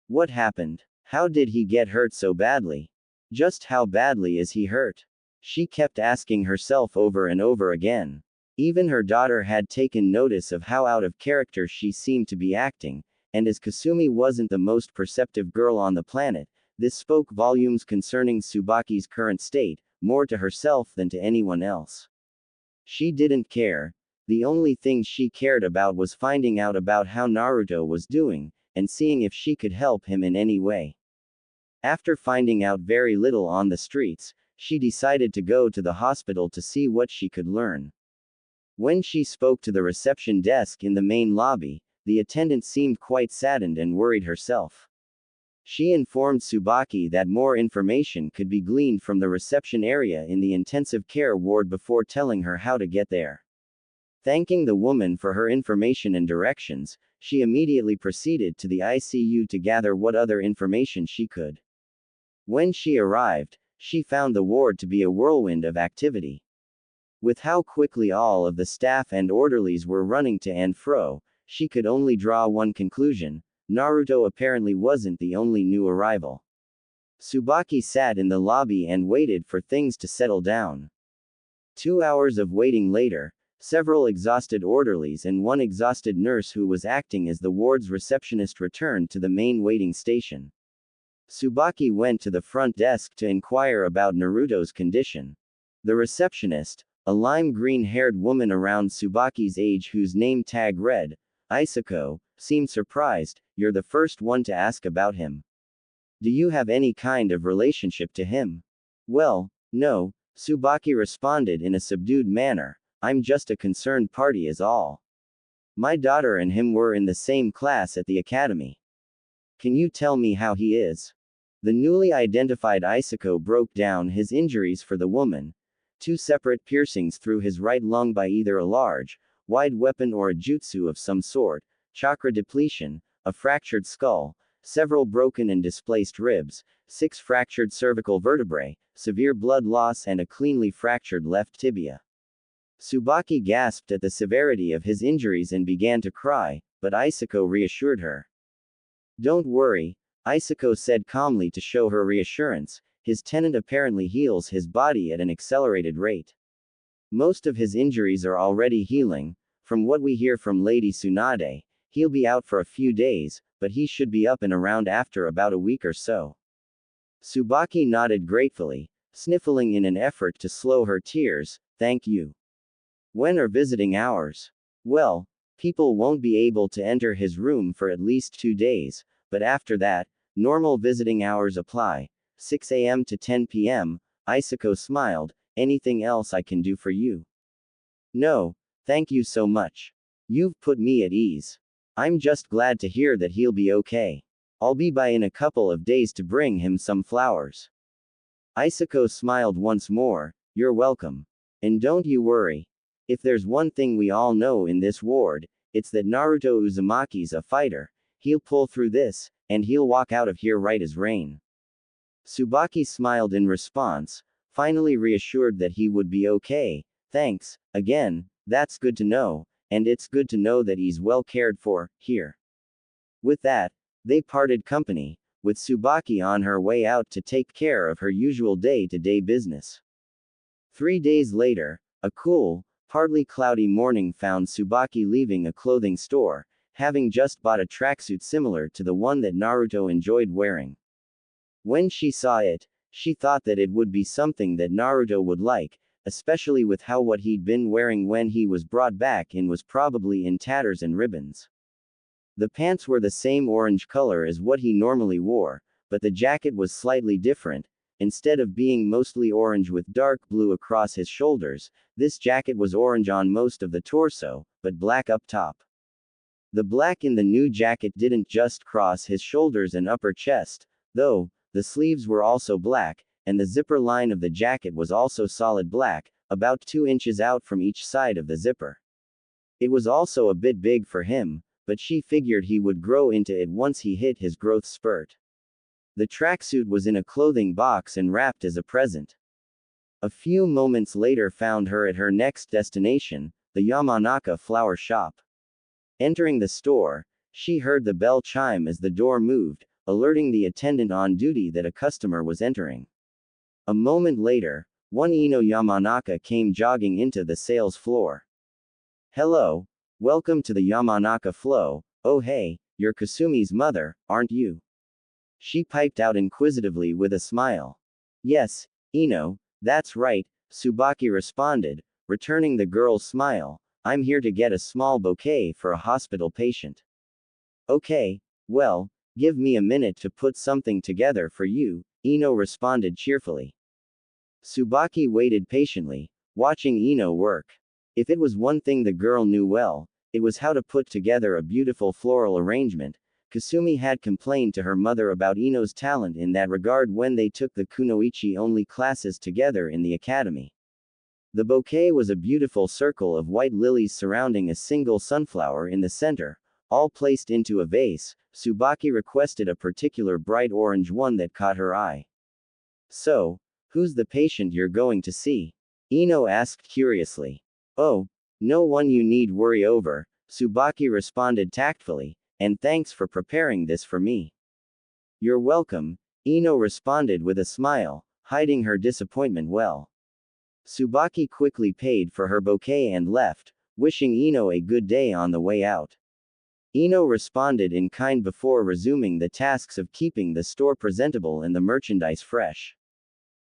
What happened? How did he get hurt so badly? Just how badly is he hurt? She kept asking herself over and over again. Even her daughter had taken notice of how out of character she seemed to be acting, and as Kasumi wasn't the most perceptive girl on the planet, this spoke volumes concerning Tsubaki's current state, more to herself than to anyone else. She didn't care. The only thing she cared about was finding out about how Naruto was doing, and seeing if she could help him in any way. After finding out very little on the streets, she decided to go to the hospital to see what she could learn. When she spoke to the reception desk in the main lobby, the attendant seemed quite saddened and worried herself. She informed Tsubaki that more information could be gleaned from the reception area in the intensive care ward before telling her how to get there. Thanking the woman for her information and directions, she immediately proceeded to the ICU to gather what other information she could. When she arrived, she found the ward to be a whirlwind of activity. With how quickly all of the staff and orderlies were running to and fro, she could only draw one conclusion: Naruto apparently wasn't the only new arrival. Tsubaki sat in the lobby and waited for things to settle down. 2 hours of waiting later, several exhausted orderlies and one exhausted nurse who was acting as the ward's receptionist returned to the main waiting station. Tsubaki went to the front desk to inquire about Naruto's condition. The receptionist, a lime green-haired woman around Tsubaki's age whose name tag read, Isako, seemed surprised. "You're the first one to ask about him. Do you have any kind of relationship to him?" "Well, no," Tsubaki responded in a subdued manner. "I'm just a concerned party is all. My daughter and him were in the same class at the academy." "Can you tell me how he is?" The newly identified Isako broke down his injuries for the woman: 2 separate piercings through his right lung by either a large, wide weapon or a jutsu of some sort, chakra depletion, a fractured skull, several broken and displaced ribs, 6 fractured cervical vertebrae, severe blood loss and a cleanly fractured left tibia. Tsubaki gasped at the severity of his injuries and began to cry, but Isako reassured her. "Don't worry," Isako said calmly to show her reassurance. "His tenant apparently heals his body at an accelerated rate. Most of his injuries are already healing. From what we hear from Lady Tsunade, he'll be out for a few days, but he should be up and around after about a week or so." Tsubaki nodded gratefully, sniffling in an effort to slow her tears. "Thank you. When are visiting hours?" Well, people won't be able to enter his room for at least 2 days, but after that, normal visiting hours apply, 6 a.m. to 10 p.m., Isako smiled. Anything else I can do for you? No, thank you so much. You've put me at ease. I'm just glad to hear that he'll be okay. I'll be by in a couple of days to bring him some flowers. Isako smiled once more. You're welcome. And don't you worry. If there's one thing we all know in this ward, it's that Naruto Uzumaki's a fighter. He'll pull through this, and he'll walk out of here right as rain. Tsubaki smiled in response, finally reassured that he would be okay. Thanks, again, that's good to know, and it's good to know that he's well cared for, here. With that, they parted company, with Tsubaki on her way out to take care of her usual day-to-day business. 3 days later, a cool, partly cloudy morning found Tsubaki leaving a clothing store, having just bought a tracksuit similar to the one that Naruto enjoyed wearing. When she saw it, she thought that it would be something that Naruto would like, especially with how what he'd been wearing when he was brought back in was probably in tatters and ribbons. The pants were the same orange color as what he normally wore, but the jacket was slightly different. Instead of being mostly orange with dark blue across his shoulders, this jacket was orange on most of the torso, but black up top. The black in the new jacket didn't just cross his shoulders and upper chest, though. The sleeves were also black, and the zipper line of the jacket was also solid black, about 2 inches out from each side of the zipper. It was also a bit big for him, but she figured he would grow into it once he hit his growth spurt. The tracksuit was in a clothing box and wrapped as a present. A few moments later found her at her next destination, the Yamanaka flower shop. Entering the store, she heard the bell chime as the door moved, alerting the attendant on duty that a customer was entering. A moment later, one Ino Yamanaka came jogging into the sales floor. Hello, welcome to the Yamanaka flow. Oh hey, you're Kasumi's mother, aren't you? She piped out inquisitively with a smile. Yes, Ino, that's right, Tsubaki responded, returning the girl's smile. I'm here to get a small bouquet for a hospital patient. Okay, well, give me a minute to put something together for you, Ino responded cheerfully. Tsubaki waited patiently, watching Ino work. If it was one thing the girl knew well, it was how to put together a beautiful floral arrangement. Kasumi had complained to her mother about Ino's talent in that regard when they took the kunoichi-only classes together in the academy. The bouquet was a beautiful circle of white lilies surrounding a single sunflower in the center, all placed into a vase. Tsubaki requested a particular bright orange one that caught her eye. So, who's the patient you're going to see? Ino asked curiously. Oh, no one you need worry over, Tsubaki responded tactfully, and thanks for preparing this for me. You're welcome, Ino responded with a smile, hiding her disappointment well. Tsubaki quickly paid for her bouquet and left, wishing Ino a good day on the way out. Ino responded in kind before resuming the tasks of keeping the store presentable and the merchandise fresh.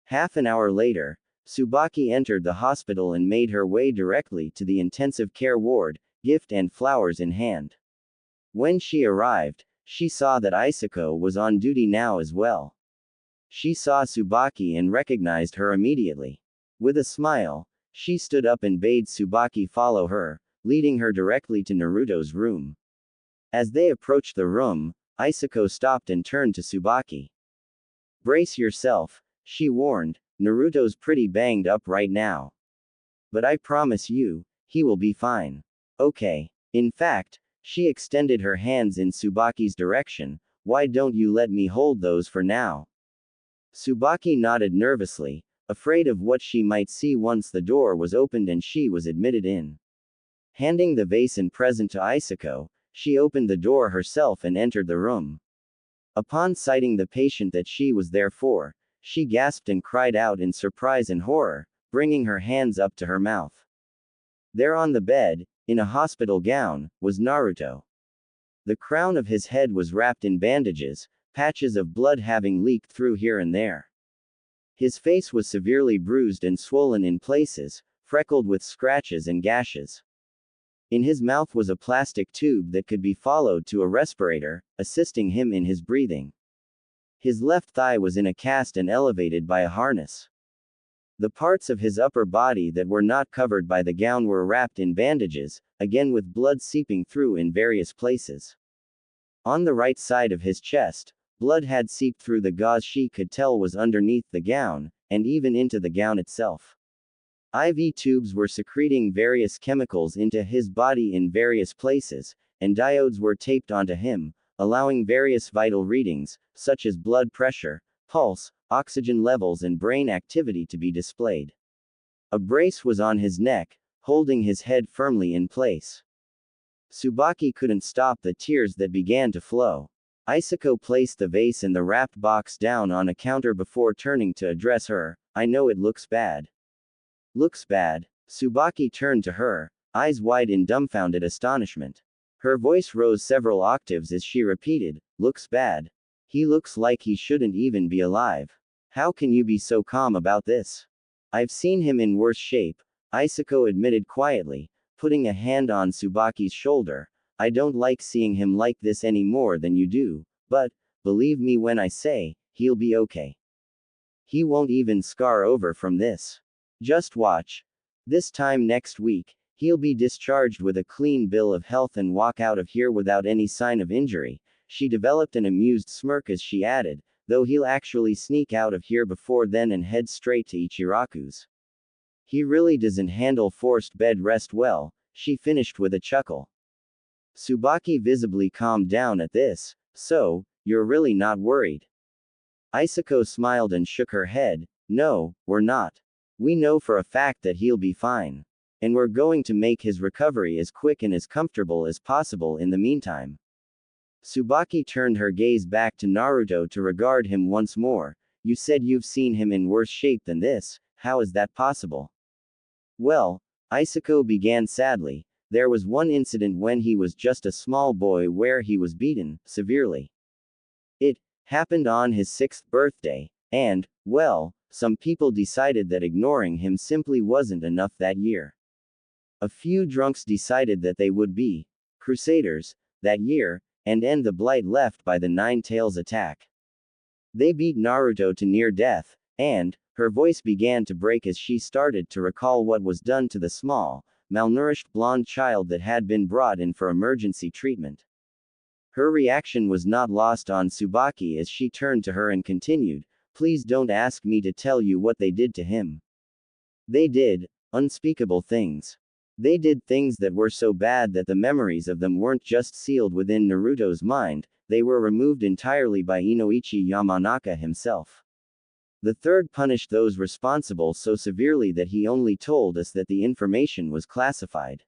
Half an hour later, Tsubaki entered the hospital and made her way directly to the intensive care ward, gift and flowers in hand. When she arrived, she saw that Isako was on duty now as well. She saw Tsubaki and recognized her immediately. With a smile, she stood up and bade Tsubaki follow her, leading her directly to Naruto's room. As they approached the room, Isako stopped and turned to Tsubaki. Brace yourself, she warned, Naruto's pretty banged up right now. But I promise you, he will be fine. Okay. In fact, she extended her hands in Tsubaki's direction. Why don't you let me hold those for now? Tsubaki nodded nervously, afraid of what she might see once the door was opened and she was admitted in. Handing the vase and present to Isako, she opened the door herself and entered the room. Upon sighting the patient that she was there for, she gasped and cried out in surprise and horror, bringing her hands up to her mouth. There on the bed, in a hospital gown, was Naruto. The crown of his head was wrapped in bandages, patches of blood having leaked through here and there. His face was severely bruised and swollen in places, freckled with scratches and gashes. In his mouth was a plastic tube that could be followed to a respirator, assisting him in his breathing. His left thigh was in a cast and elevated by a harness. The parts of his upper body that were not covered by the gown were wrapped in bandages, again with blood seeping through in various places. On the right side of his chest, blood had seeped through the gauze she could tell was underneath the gown, and even into the gown itself. IV tubes were secreting various chemicals into his body in various places, and diodes were taped onto him, allowing various vital readings, such as blood pressure, pulse, oxygen levels and brain activity to be displayed. A brace was on his neck, holding his head firmly in place. Tsubaki couldn't stop the tears that began to flow. Isako placed the vase and the wrapped box down on a counter before turning to address her. I know it looks bad. Looks bad? Tsubaki turned to her, eyes wide in dumbfounded astonishment. Her voice rose several octaves as she repeated, looks bad. He looks like he shouldn't even be alive. How can you be so calm about this? I've seen him in worse shape, Isako admitted quietly, putting a hand on Tsubaki's shoulder. I don't like seeing him like this any more than you do, but, believe me when I say, he'll be okay. He won't even scar over from this. Just watch. This time next week, he'll be discharged with a clean bill of health and walk out of here without any sign of injury. She developed an amused smirk as she added, though he'll actually sneak out of here before then and head straight to Ichiraku's. He really doesn't handle forced bed rest well, she finished with a chuckle. Tsubaki visibly calmed down at this. So, you're really not worried? Isako smiled and shook her head. No, we're not. We know for a fact that he'll be fine. And we're going to make his recovery as quick and as comfortable as possible in the meantime. Tsubaki turned her gaze back to Naruto to regard him once more. You said you've seen him in worse shape than this, how is that possible? Well, Isako began sadly, there was one incident when he was just a small boy where he was beaten, severely. It happened on his 6th birthday, and, well, some people decided that ignoring him simply wasn't enough that year. A few drunks decided that they would be crusaders that year, and end the blight left by the Nine Tails attack. They beat Naruto to near death, and, her voice began to break as she started to recall what was done to the small, malnourished blonde child that had been brought in for emergency treatment. Her reaction was not lost on Tsubaki as she turned to her and continued, please don't ask me to tell you what they did to him. They did unspeakable things. They did things that were so bad that the memories of them weren't just sealed within Naruto's mind, they were removed entirely by Inoichi Yamanaka himself. The third punished those responsible so severely that he only told us that the information was classified.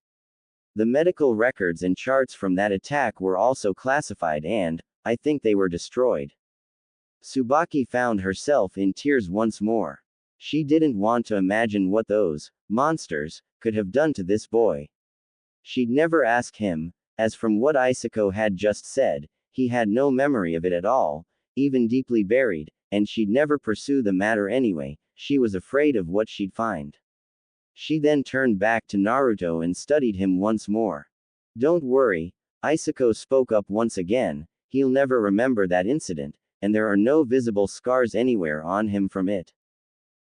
The medical records and charts from that attack were also classified and, I think they were destroyed. Tsubaki found herself in tears once more. She didn't want to imagine what those monsters could have done to this boy. She'd never ask him, as from what Isako had just said, he had no memory of it at all, even deeply buried, and she'd never pursue the matter anyway, she was afraid of what she'd find. She then turned back to Naruto and studied him once more. Don't worry, Isako spoke up once again, he'll never remember that incident, and there are no visible scars anywhere on him from it.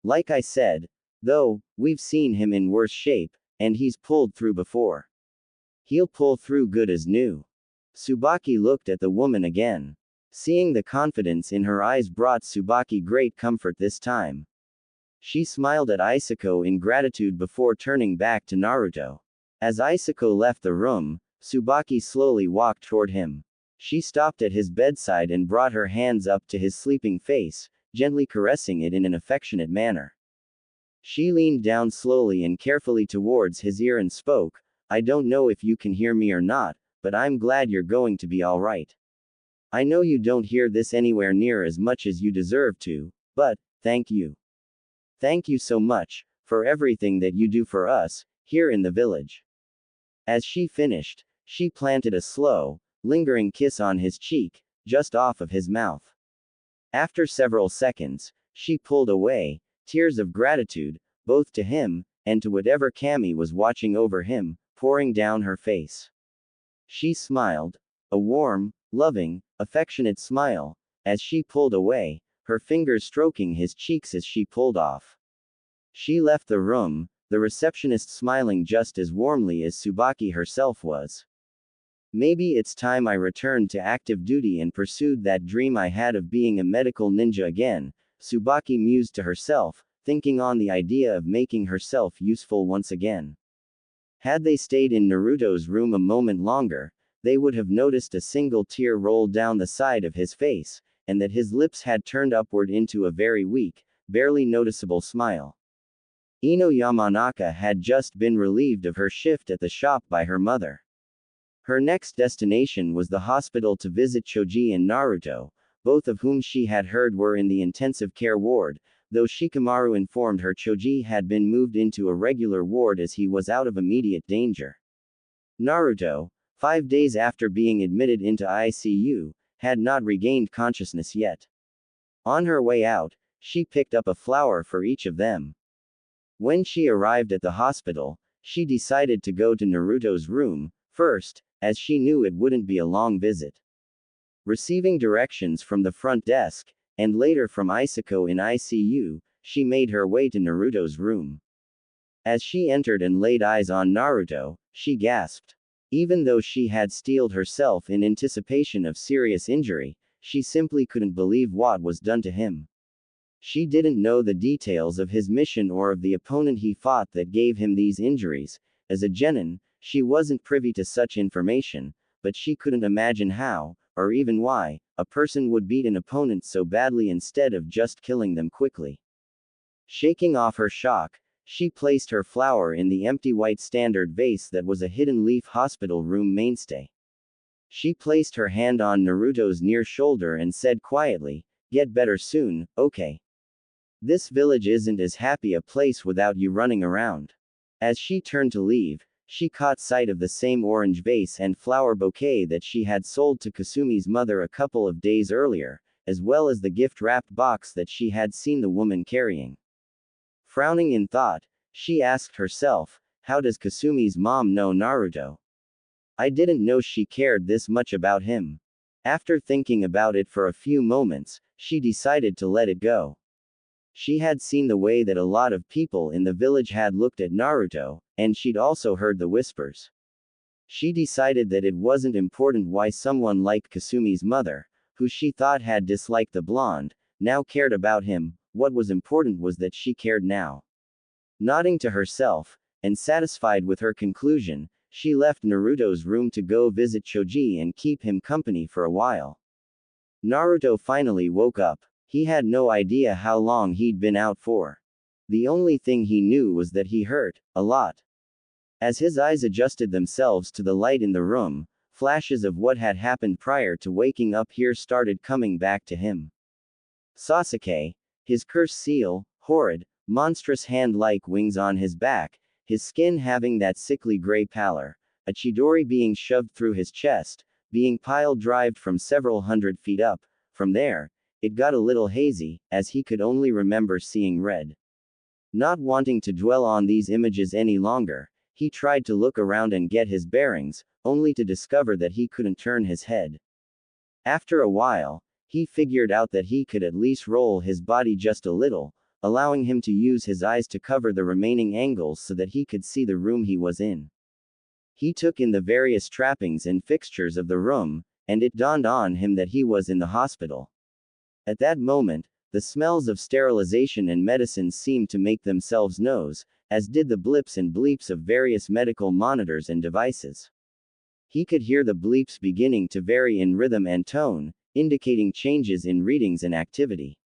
Like I said, though, we've seen him in worse shape, and he's pulled through before. He'll pull through good as new. Tsubaki looked at the woman again. Seeing the confidence in her eyes brought Tsubaki great comfort this time. She smiled at Isako in gratitude before turning back to Naruto. As Isako left the room, Tsubaki slowly walked toward him. She stopped at his bedside and brought her hands up to his sleeping face, gently caressing it in an affectionate manner. She leaned down slowly and carefully towards his ear and spoke, I don't know if you can hear me or not, but I'm glad you're going to be alright. I know you don't hear this anywhere near as much as you deserve to, but, thank you. Thank you so much, for everything that you do for us, here in the village. As she finished, she planted a slow, lingering kiss on his cheek, just off of his mouth. After several seconds, she pulled away, tears of gratitude, both to him, and to whatever Kami was watching over him, pouring down her face. She smiled, a warm, loving, affectionate smile, as she pulled away, her fingers stroking his cheeks as she pulled off. She left the room, the receptionist smiling just as warmly as Tsubaki herself was. Maybe it's time I returned to active duty and pursued that dream I had of being a medical ninja again, Tsubaki mused to herself, thinking on the idea of making herself useful once again. Had they stayed in Naruto's room a moment longer, they would have noticed a single tear roll down the side of his face, and that his lips had turned upward into a very weak, barely noticeable smile. Ino Yamanaka had just been relieved of her shift at the shop by her mother. Her next destination was the hospital to visit Choji and Naruto, both of whom she had heard were in the intensive care ward, though Shikamaru informed her Choji had been moved into a regular ward as he was out of immediate danger. Naruto, 5 days after being admitted into ICU, had not regained consciousness yet. On her way out, she picked up a flower for each of them. When she arrived at the hospital, she decided to go to Naruto's room first, as she knew it wouldn't be a long visit. Receiving directions from the front desk, and later from Isako in ICU, she made her way to Naruto's room. As she entered and laid eyes on Naruto, she gasped. Even though she had steeled herself in anticipation of serious injury, she simply couldn't believe what was done to him. She didn't know the details of his mission or of the opponent he fought that gave him these injuries. As a genin, she wasn't privy to such information, but she couldn't imagine how, or even why, a person would beat an opponent so badly instead of just killing them quickly. Shaking off her shock, she placed her flower in the empty white standard vase that was a hidden leaf hospital room mainstay. She placed her hand on Naruto's near shoulder and said quietly, "Get better soon, okay? This village isn't as happy a place without you running around." As she turned to leave, she caught sight of the same orange vase and flower bouquet that she had sold to Kasumi's mother a couple of days earlier, as well as the gift-wrapped box that she had seen the woman carrying. Frowning in thought, she asked herself, how does Kasumi's mom know Naruto? I didn't know she cared this much about him. After thinking about it for a few moments, she decided to let it go. She had seen the way that a lot of people in the village had looked at Naruto, and she'd also heard the whispers. She decided that it wasn't important why someone like Kasumi's mother, who she thought had disliked the blonde, now cared about him. What was important was that she cared now. Nodding to herself, and satisfied with her conclusion, she left Naruto's room to go visit Choji and keep him company for a while. Naruto finally woke up. He had no idea how long he'd been out for. The only thing he knew was that he hurt, a lot. As his eyes adjusted themselves to the light in the room, flashes of what had happened prior to waking up here started coming back to him. Sasuke, his curse seal, horrid, monstrous hand-like wings on his back, his skin having that sickly gray pallor, a Chidori being shoved through his chest, being pile-drived from several hundred feet up. From there, it got a little hazy, as he could only remember seeing red. Not wanting to dwell on these images any longer, he tried to look around and get his bearings, only to discover that he couldn't turn his head. After a while, he figured out that he could at least roll his body just a little, allowing him to use his eyes to cover the remaining angles so that he could see the room he was in. He took in the various trappings and fixtures of the room, and it dawned on him that he was in the hospital. At that moment, the smells of sterilization and medicines seemed to make themselves known, as did the blips and bleeps of various medical monitors and devices. He could hear the bleeps beginning to vary in rhythm and tone, indicating changes in readings and activity.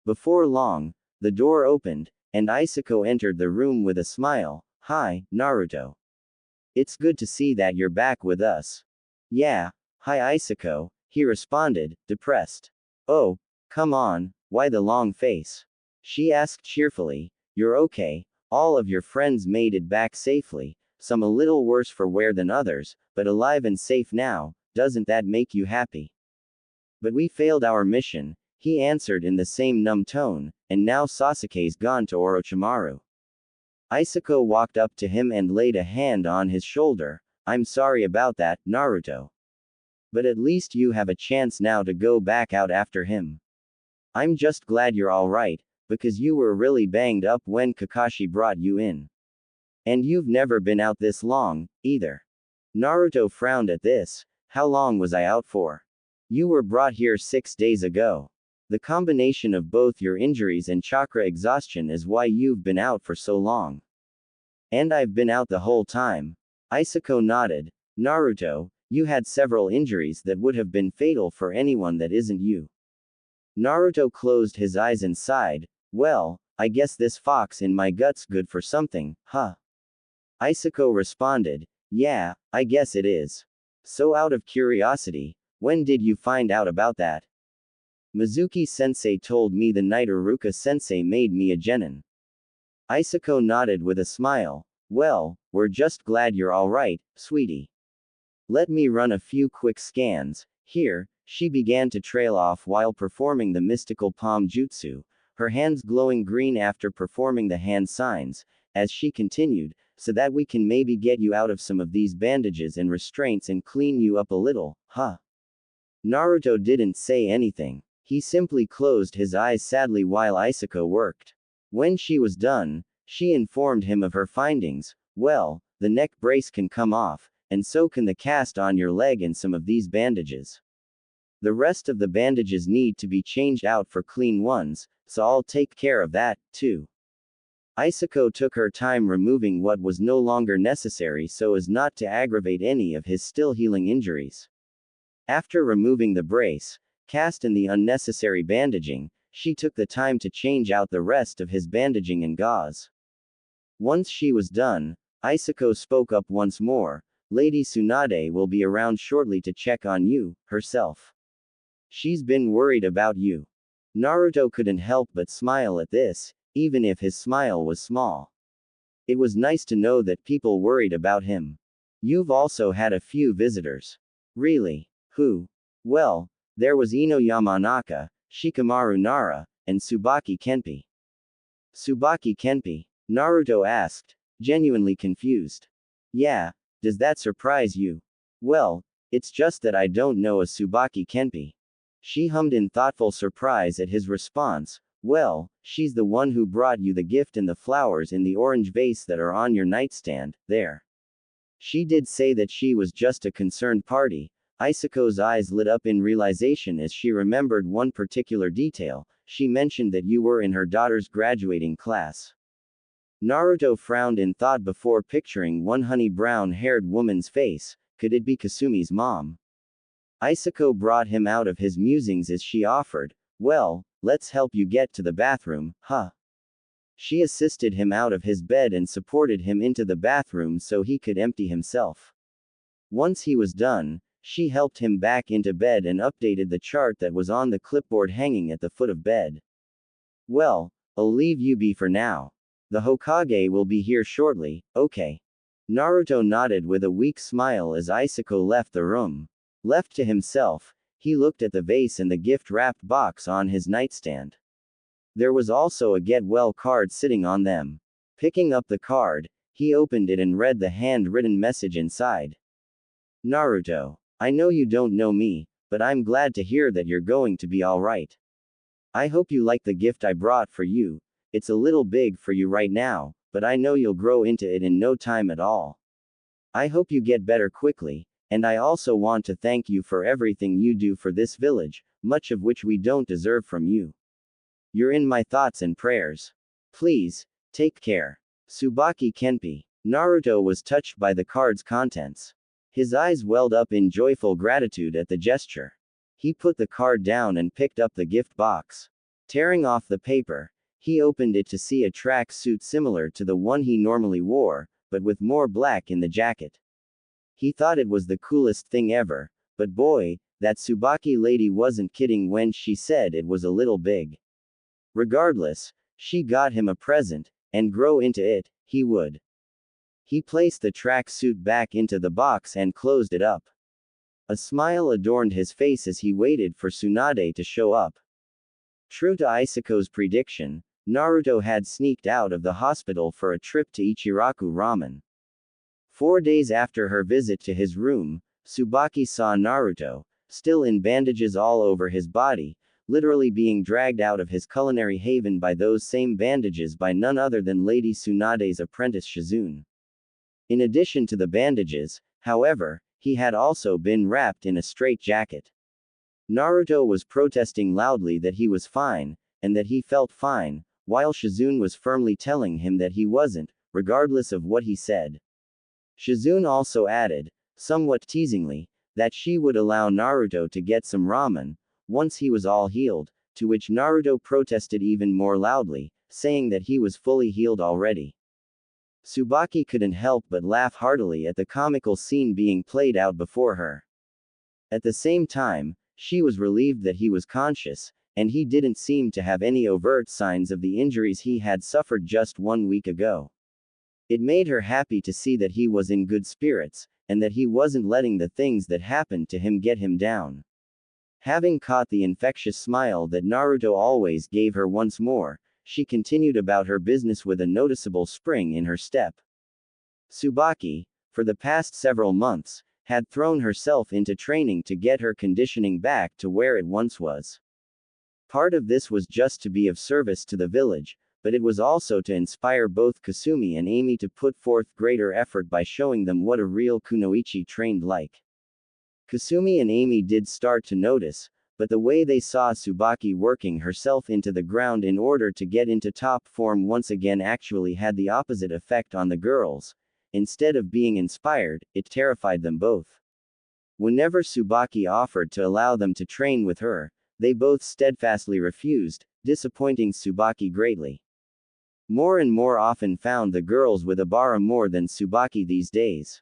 Before long, the door opened, and Isako entered the room with a smile. "Hi, Naruto. It's good to see that you're back with us." "Yeah, hi Isako," he responded, depressed. "Oh, come on, why the long face?" she asked cheerfully. "You're okay, all of your friends made it back safely, some a little worse for wear than others, but alive and safe now, doesn't that make you happy?" "But we failed our mission," he answered in the same numb tone, "and now Sasuke's gone to Orochimaru." Isako walked up to him and laid a hand on his shoulder. I'm sorry about that, Naruto. But at least you have a chance now to go back out after him. I'm just glad you're alright, because you were really banged up when Kakashi brought you in. And you've never been out this long, either. Naruto frowned at this. How long was I out for? You were brought here 6 days ago. The combination of both your injuries and chakra exhaustion is why you've been out for so long. And I've been out the whole time. Isako nodded. Naruto, you had several injuries that would have been fatal for anyone that isn't you. Naruto closed his eyes and sighed. Well, I guess this fox in my gut's good for something, huh? Isako responded. Yeah, I guess it is. So out of curiosity, when did you find out about that? Mizuki-sensei told me the night Iruka-sensei made me a genin. Isako nodded with a smile. Well, we're just glad you're alright, sweetie. Let me run a few quick scans. Here, she began to trail off while performing the mystical palm jutsu, her hands glowing green after performing the hand signs, as she continued, so that we can maybe get you out of some of these bandages and restraints and clean you up a little, huh? Naruto didn't say anything. He simply closed his eyes sadly while Isako worked. When she was done, she informed him of her findings. Well, the neck brace can come off, and so can the cast on your leg and some of these bandages. The rest of the bandages need to be changed out for clean ones, so I'll take care of that, too. Isako took her time removing what was no longer necessary so as not to aggravate any of his still healing injuries. After removing the brace, cast and the unnecessary bandaging, she took the time to change out the rest of his bandaging and gauze. Once she was done, Isako spoke up once more. Lady Tsunade will be around shortly to check on you, herself. She's been worried about you. Naruto couldn't help but smile at this, even if his smile was small. It was nice to know that people worried about him. You've also had a few visitors. Really? Who? Well, there was Ino Yamanaka, Shikamaru Nara, and Tsubaki Kenpi. Tsubaki Kenpi? Naruto asked, genuinely confused. Yeah, does that surprise you? Well, it's just that I don't know a Tsubaki Kenpi. She hummed in thoughtful surprise at his response. Well, she's the one who brought you the gift and the flowers in the orange vase that are on your nightstand, there. She did say that she was just a concerned party. Isako's eyes lit up in realization as she remembered one particular detail. She mentioned that you were in her daughter's graduating class. Naruto frowned in thought before picturing one honey brown-haired woman's face. Could it be Kasumi's mom? Isako brought him out of his musings as she offered, well, let's help you get to the bathroom, huh? She assisted him out of his bed and supported him into the bathroom so he could empty himself. Once he was done, she helped him back into bed and updated the chart that was on the clipboard hanging at the foot of bed. Well, I'll leave you be for now. The Hokage will be here shortly, okay? Naruto nodded with a weak smile as Isako left the room. Left to himself, he looked at the vase and the gift-wrapped box on his nightstand. There was also a get well card sitting on them. Picking up the card, he opened it and read the handwritten message inside. Naruto, I know you don't know me, but I'm glad to hear that you're going to be alright. I hope you like the gift I brought for you. It's a little big for you right now, but I know you'll grow into it in no time at all. I hope you get better quickly. And I also want to thank you for everything you do for this village, much of which we don't deserve from you. You're in my thoughts and prayers. Please, take care. Tsubaki Kenpi. Naruto was touched by the card's contents. His eyes welled up in joyful gratitude at the gesture. He put the card down and picked up the gift box. Tearing off the paper, he opened it to see a track suit similar to the one he normally wore, but with more black in the jacket. He thought it was the coolest thing ever, but boy, that Tsubaki lady wasn't kidding when she said it was a little big. Regardless, she got him a present, and grow into it, he would. He placed the track suit back into the box and closed it up. A smile adorned his face as he waited for Tsunade to show up. True to Isako's prediction, Naruto had sneaked out of the hospital for a trip to Ichiraku Ramen. 4 days after her visit to his room, Tsubaki saw Naruto, still in bandages all over his body, literally being dragged out of his culinary haven by those same bandages by none other than Lady Tsunade's apprentice Shizune. In addition to the bandages, however, he had also been wrapped in a straitjacket. Naruto was protesting loudly that he was fine, and that he felt fine, while Shizune was firmly telling him that he wasn't, regardless of what he said. Shizune also added, somewhat teasingly, that she would allow Naruto to get some ramen, once he was all healed, to which Naruto protested even more loudly, saying that he was fully healed already. Tsubaki couldn't help but laugh heartily at the comical scene being played out before her. At the same time, she was relieved that he was conscious, and he didn't seem to have any overt signs of the injuries he had suffered just 1 week ago. It made her happy to see that he was in good spirits, and that he wasn't letting the things that happened to him get him down. Having caught the infectious smile that Naruto always gave her once more, she continued about her business with a noticeable spring in her step. Tsubaki, for the past several months, had thrown herself into training to get her conditioning back to where it once was. Part of this was just to be of service to the village, but it was also to inspire both Kasumi and Amy to put forth greater effort by showing them what a real kunoichi trained like. Kasumi and Amy did start to notice, but the way they saw Tsubaki working herself into the ground in order to get into top form once again actually had the opposite effect on the girls. Instead of being inspired, it terrified them both. Whenever Tsubaki offered to allow them to train with her, they both steadfastly refused, disappointing Tsubaki greatly. More and more often found the girls with Abara more than Tsubaki these days.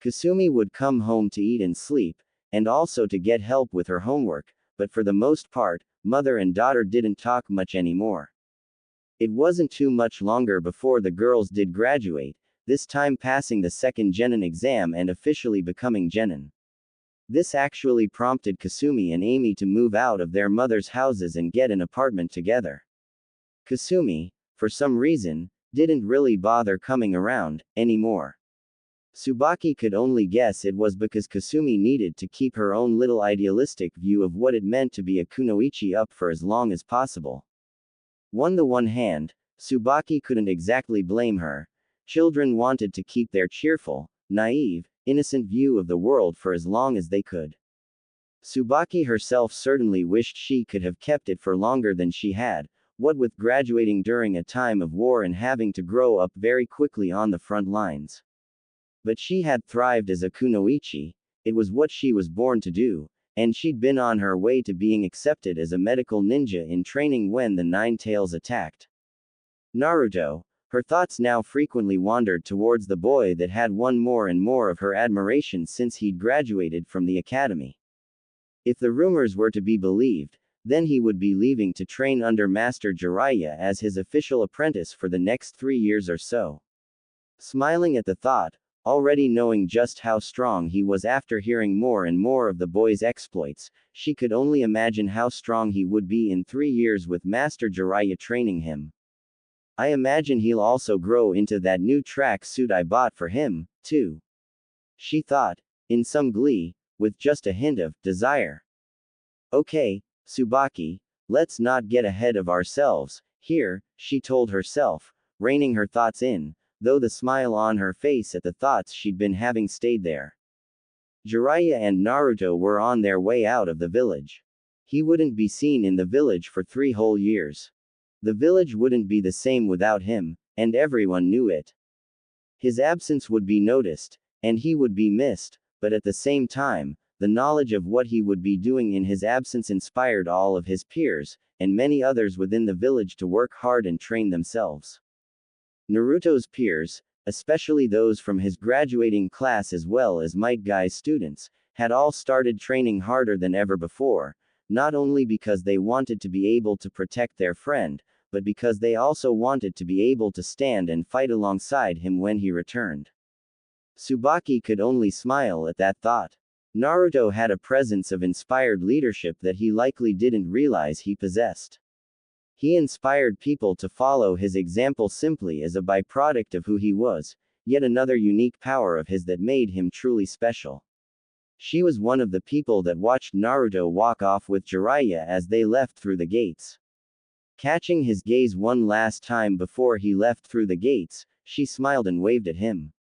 Kasumi would come home to eat and sleep, and also to get help with her homework, but for the most part, mother and daughter didn't talk much anymore. It wasn't too much longer before the girls did graduate, this time passing the second genin exam and officially becoming genin. This actually prompted Kasumi and Amy to move out of their mother's houses and get an apartment together. Kasumi, for some reason, didn't really bother coming around anymore. Tsubaki could only guess it was because Kasumi needed to keep her own little idealistic view of what it meant to be a kunoichi up for as long as possible. On the one hand, Tsubaki couldn't exactly blame her. Children wanted to keep their cheerful, naive, innocent view of the world for as long as they could. Tsubaki herself certainly wished she could have kept it for longer than she had, what with graduating during a time of war and having to grow up very quickly on the front lines. But she had thrived as a kunoichi, it was what she was born to do, and she'd been on her way to being accepted as a medical ninja in training when the Nine Tails attacked Naruto. Her thoughts now frequently wandered towards the boy that had won more and more of her admiration since he'd graduated from the academy. If the rumors were to be believed, then he would be leaving to train under Master Jiraiya as his official apprentice for the next 3 years or so. Smiling at the thought, already knowing just how strong he was after hearing more and more of the boy's exploits, she could only imagine how strong he would be in 3 years with Master Jiraiya training him. I imagine he'll also grow into that new track suit I bought for him, too. She thought, in some glee, with just a hint of desire. Okay, Tsubaki, let's not get ahead of ourselves, here, she told herself, reining her thoughts in, though the smile on her face at the thoughts she'd been having stayed there. Jiraiya and Naruto were on their way out of the village. He wouldn't be seen in the village for 3 whole years. The village wouldn't be the same without him, and everyone knew it. His absence would be noticed, and he would be missed, but at the same time, the knowledge of what he would be doing in his absence inspired all of his peers, and many others within the village to work hard and train themselves. Naruto's peers, especially those from his graduating class as well as Might Guy's students, had all started training harder than ever before, not only because they wanted to be able to protect their friend, but because they also wanted to be able to stand and fight alongside him when he returned. Tsubaki could only smile at that thought. Naruto had a presence of inspired leadership that he likely didn't realize he possessed. He inspired people to follow his example simply as a byproduct of who he was, yet another unique power of his that made him truly special. She was one of the people that watched Naruto walk off with Jiraiya as they left through the gates. Catching his gaze one last time before he left through the gates, she smiled and waved at him.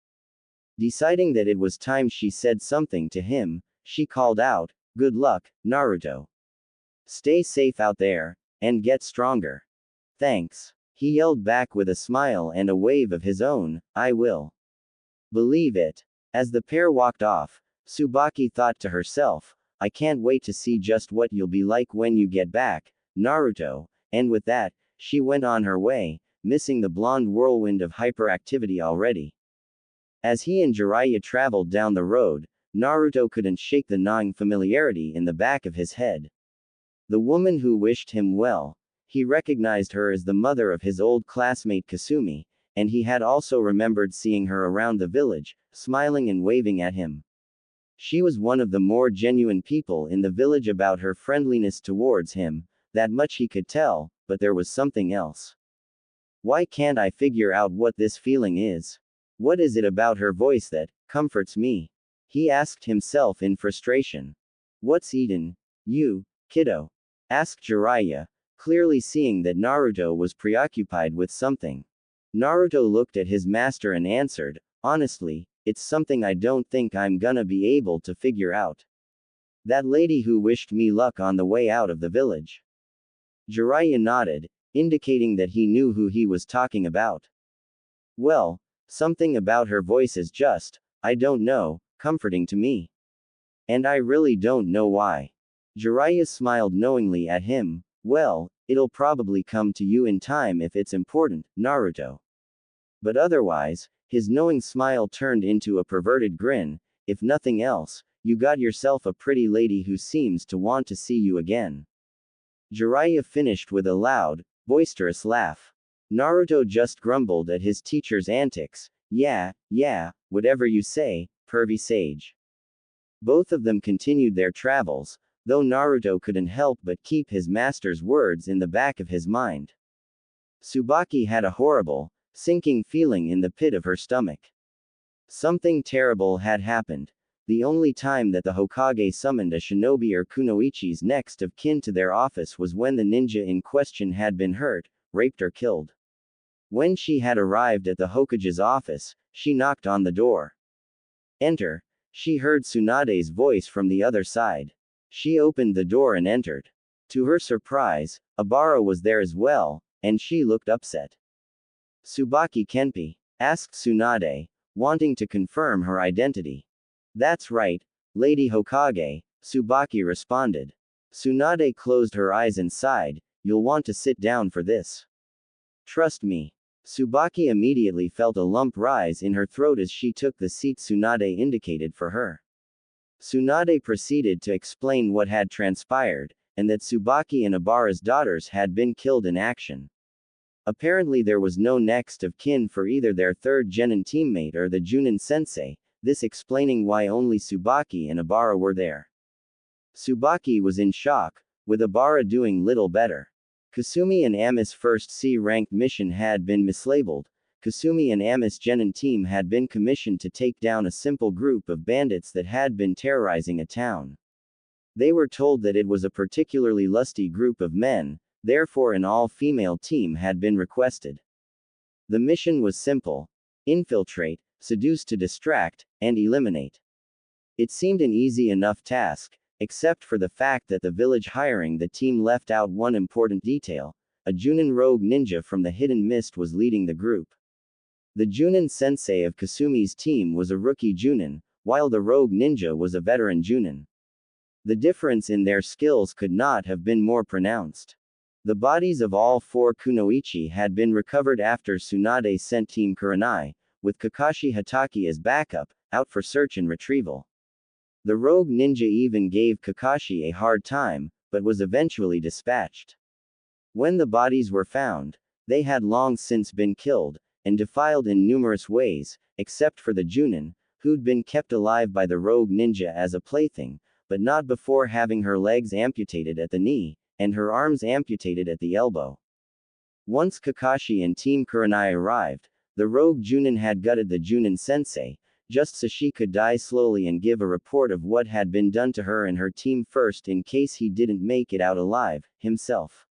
Deciding that it was time she said something to him, she called out, "Good luck, Naruto. Stay safe out there, and get stronger." "Thanks." He yelled back with a smile and a wave of his own, "I will. Believe it." As the pair walked off, Tsubaki thought to herself, "I can't wait to see just what you'll be like when you get back, Naruto," and with that, she went on her way, missing the blonde whirlwind of hyperactivity already. As he and Jiraiya traveled down the road, Naruto couldn't shake the gnawing familiarity in the back of his head. The woman who wished him well. He recognized her as the mother of his old classmate Kasumi, and he had also remembered seeing her around the village, smiling and waving at him. She was one of the more genuine people in the village about her friendliness towards him, that much he could tell, but there was something else. Why can't I figure out what this feeling is? What is it about her voice that comforts me? He asked himself in frustration. "What's eaten you, kiddo?" asked Jiraiya, clearly seeing that Naruto was preoccupied with something. Naruto looked at his master and answered, "Honestly, it's something I don't think I'm gonna be able to figure out. That lady who wished me luck on the way out of the village." Jiraiya nodded, indicating that he knew who he was talking about. "Well, something about her voice is just, I don't know, comforting to me. And I really don't know why." Jiraiya smiled knowingly at him. "Well, it'll probably come to you in time if it's important, Naruto." But otherwise, his knowing smile turned into a perverted grin. "If nothing else, you got yourself a pretty lady who seems to want to see you again." Jiraiya finished with a loud, boisterous laugh. Naruto just grumbled at his teacher's antics. Yeah, whatever you say, pervy sage." Both of them continued their travels, though Naruto couldn't help but keep his master's words in the back of his mind. Tsubaki had a horrible, sinking feeling in the pit of her stomach. Something terrible had happened. The only time that the Hokage summoned a shinobi or kunoichi's next of kin to their office was when the ninja in question had been hurt, raped or killed. When she had arrived at the Hokage's office, she knocked on the door. "Enter." She heard Tsunade's voice from the other side. She opened the door and entered. To her surprise, Abara was there as well, and she looked upset. "Tsubaki Kenpi?" asked Tsunade, wanting to confirm her identity. "That's right, Lady Hokage," Tsubaki responded. Tsunade closed her eyes and sighed, "You'll want to sit down for this. Trust me." Tsubaki immediately felt a lump rise in her throat as she took the seat Tsunade indicated for her. Tsunade proceeded to explain what had transpired, and that Tsubaki and Abara's daughters had been killed in action. Apparently there was no next of kin for either their third genin teammate or the Junin sensei, this explaining why only Tsubaki and Abara were there. Tsubaki was in shock, with Abara doing little better. Kasumi and Ami's first C-ranked mission had been mislabeled. Kasumi and Ami's genin team had been commissioned to take down a simple group of bandits that had been terrorizing a town. They were told that it was a particularly lusty group of men, therefore an all-female team had been requested. The mission was simple: infiltrate, seduce to distract, and eliminate. It seemed an easy enough task, except for the fact that the village hiring the team left out one important detail: a Junin rogue ninja from the Hidden Mist was leading the group. The Junin sensei of Kasumi's team was a rookie Junin, while the rogue ninja was a veteran Junin. The difference in their skills could not have been more pronounced. The bodies of all four kunoichi had been recovered after Tsunade sent Team Kurenai, with Kakashi Hatake as backup, out for search and retrieval. The rogue ninja even gave Kakashi a hard time, but was eventually dispatched. When the bodies were found, they had long since been killed, and defiled in numerous ways, except for the Junin, who'd been kept alive by the rogue ninja as a plaything, but not before having her legs amputated at the knee, and her arms amputated at the elbow. Once Kakashi and Team Kurenai arrived, the rogue Junin had gutted the Junin sensei, just so she could die slowly and give a report of what had been done to her and her team first in case he didn't make it out alive, himself.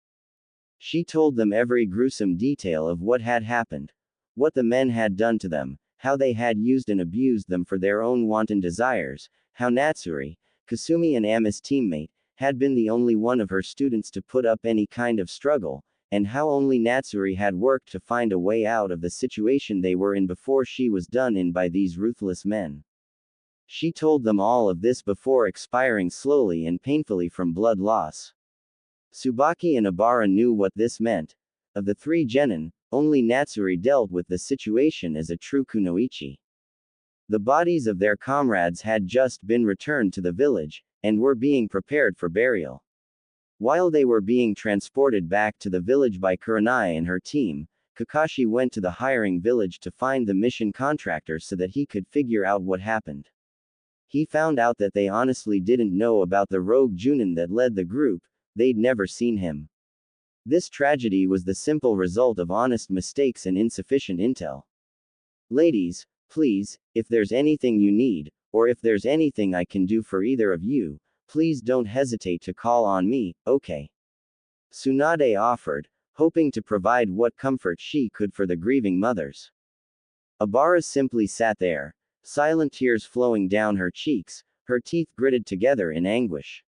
She told them every gruesome detail of what had happened, what the men had done to them, how they had used and abused them for their own wanton desires, how Natsuri, Kasumi and Ami's teammate, had been the only one of her students to put up any kind of struggle, and how only Natsuri had worked to find a way out of the situation they were in before she was done in by these ruthless men. She told them all of this before expiring slowly and painfully from blood loss. Tsubaki and Obara knew what this meant. Of the three genin, only Natsuri dealt with the situation as a true kunoichi. The bodies of their comrades had just been returned to the village, and were being prepared for burial. While they were being transported back to the village by Kurenai and her team, Kakashi went to the hiring village to find the mission contractor so that he could figure out what happened. He found out that they honestly didn't know about the rogue Junin that led the group, they'd never seen him. This tragedy was the simple result of honest mistakes and insufficient intel. Ladies, please, if there's anything you need, or if there's anything I can do for either of you, please don't hesitate to call on me, okay? Tsunade offered, hoping to provide what comfort she could for the grieving mothers. Obara simply sat there, silent tears flowing down her cheeks, her teeth gritted together in anguish.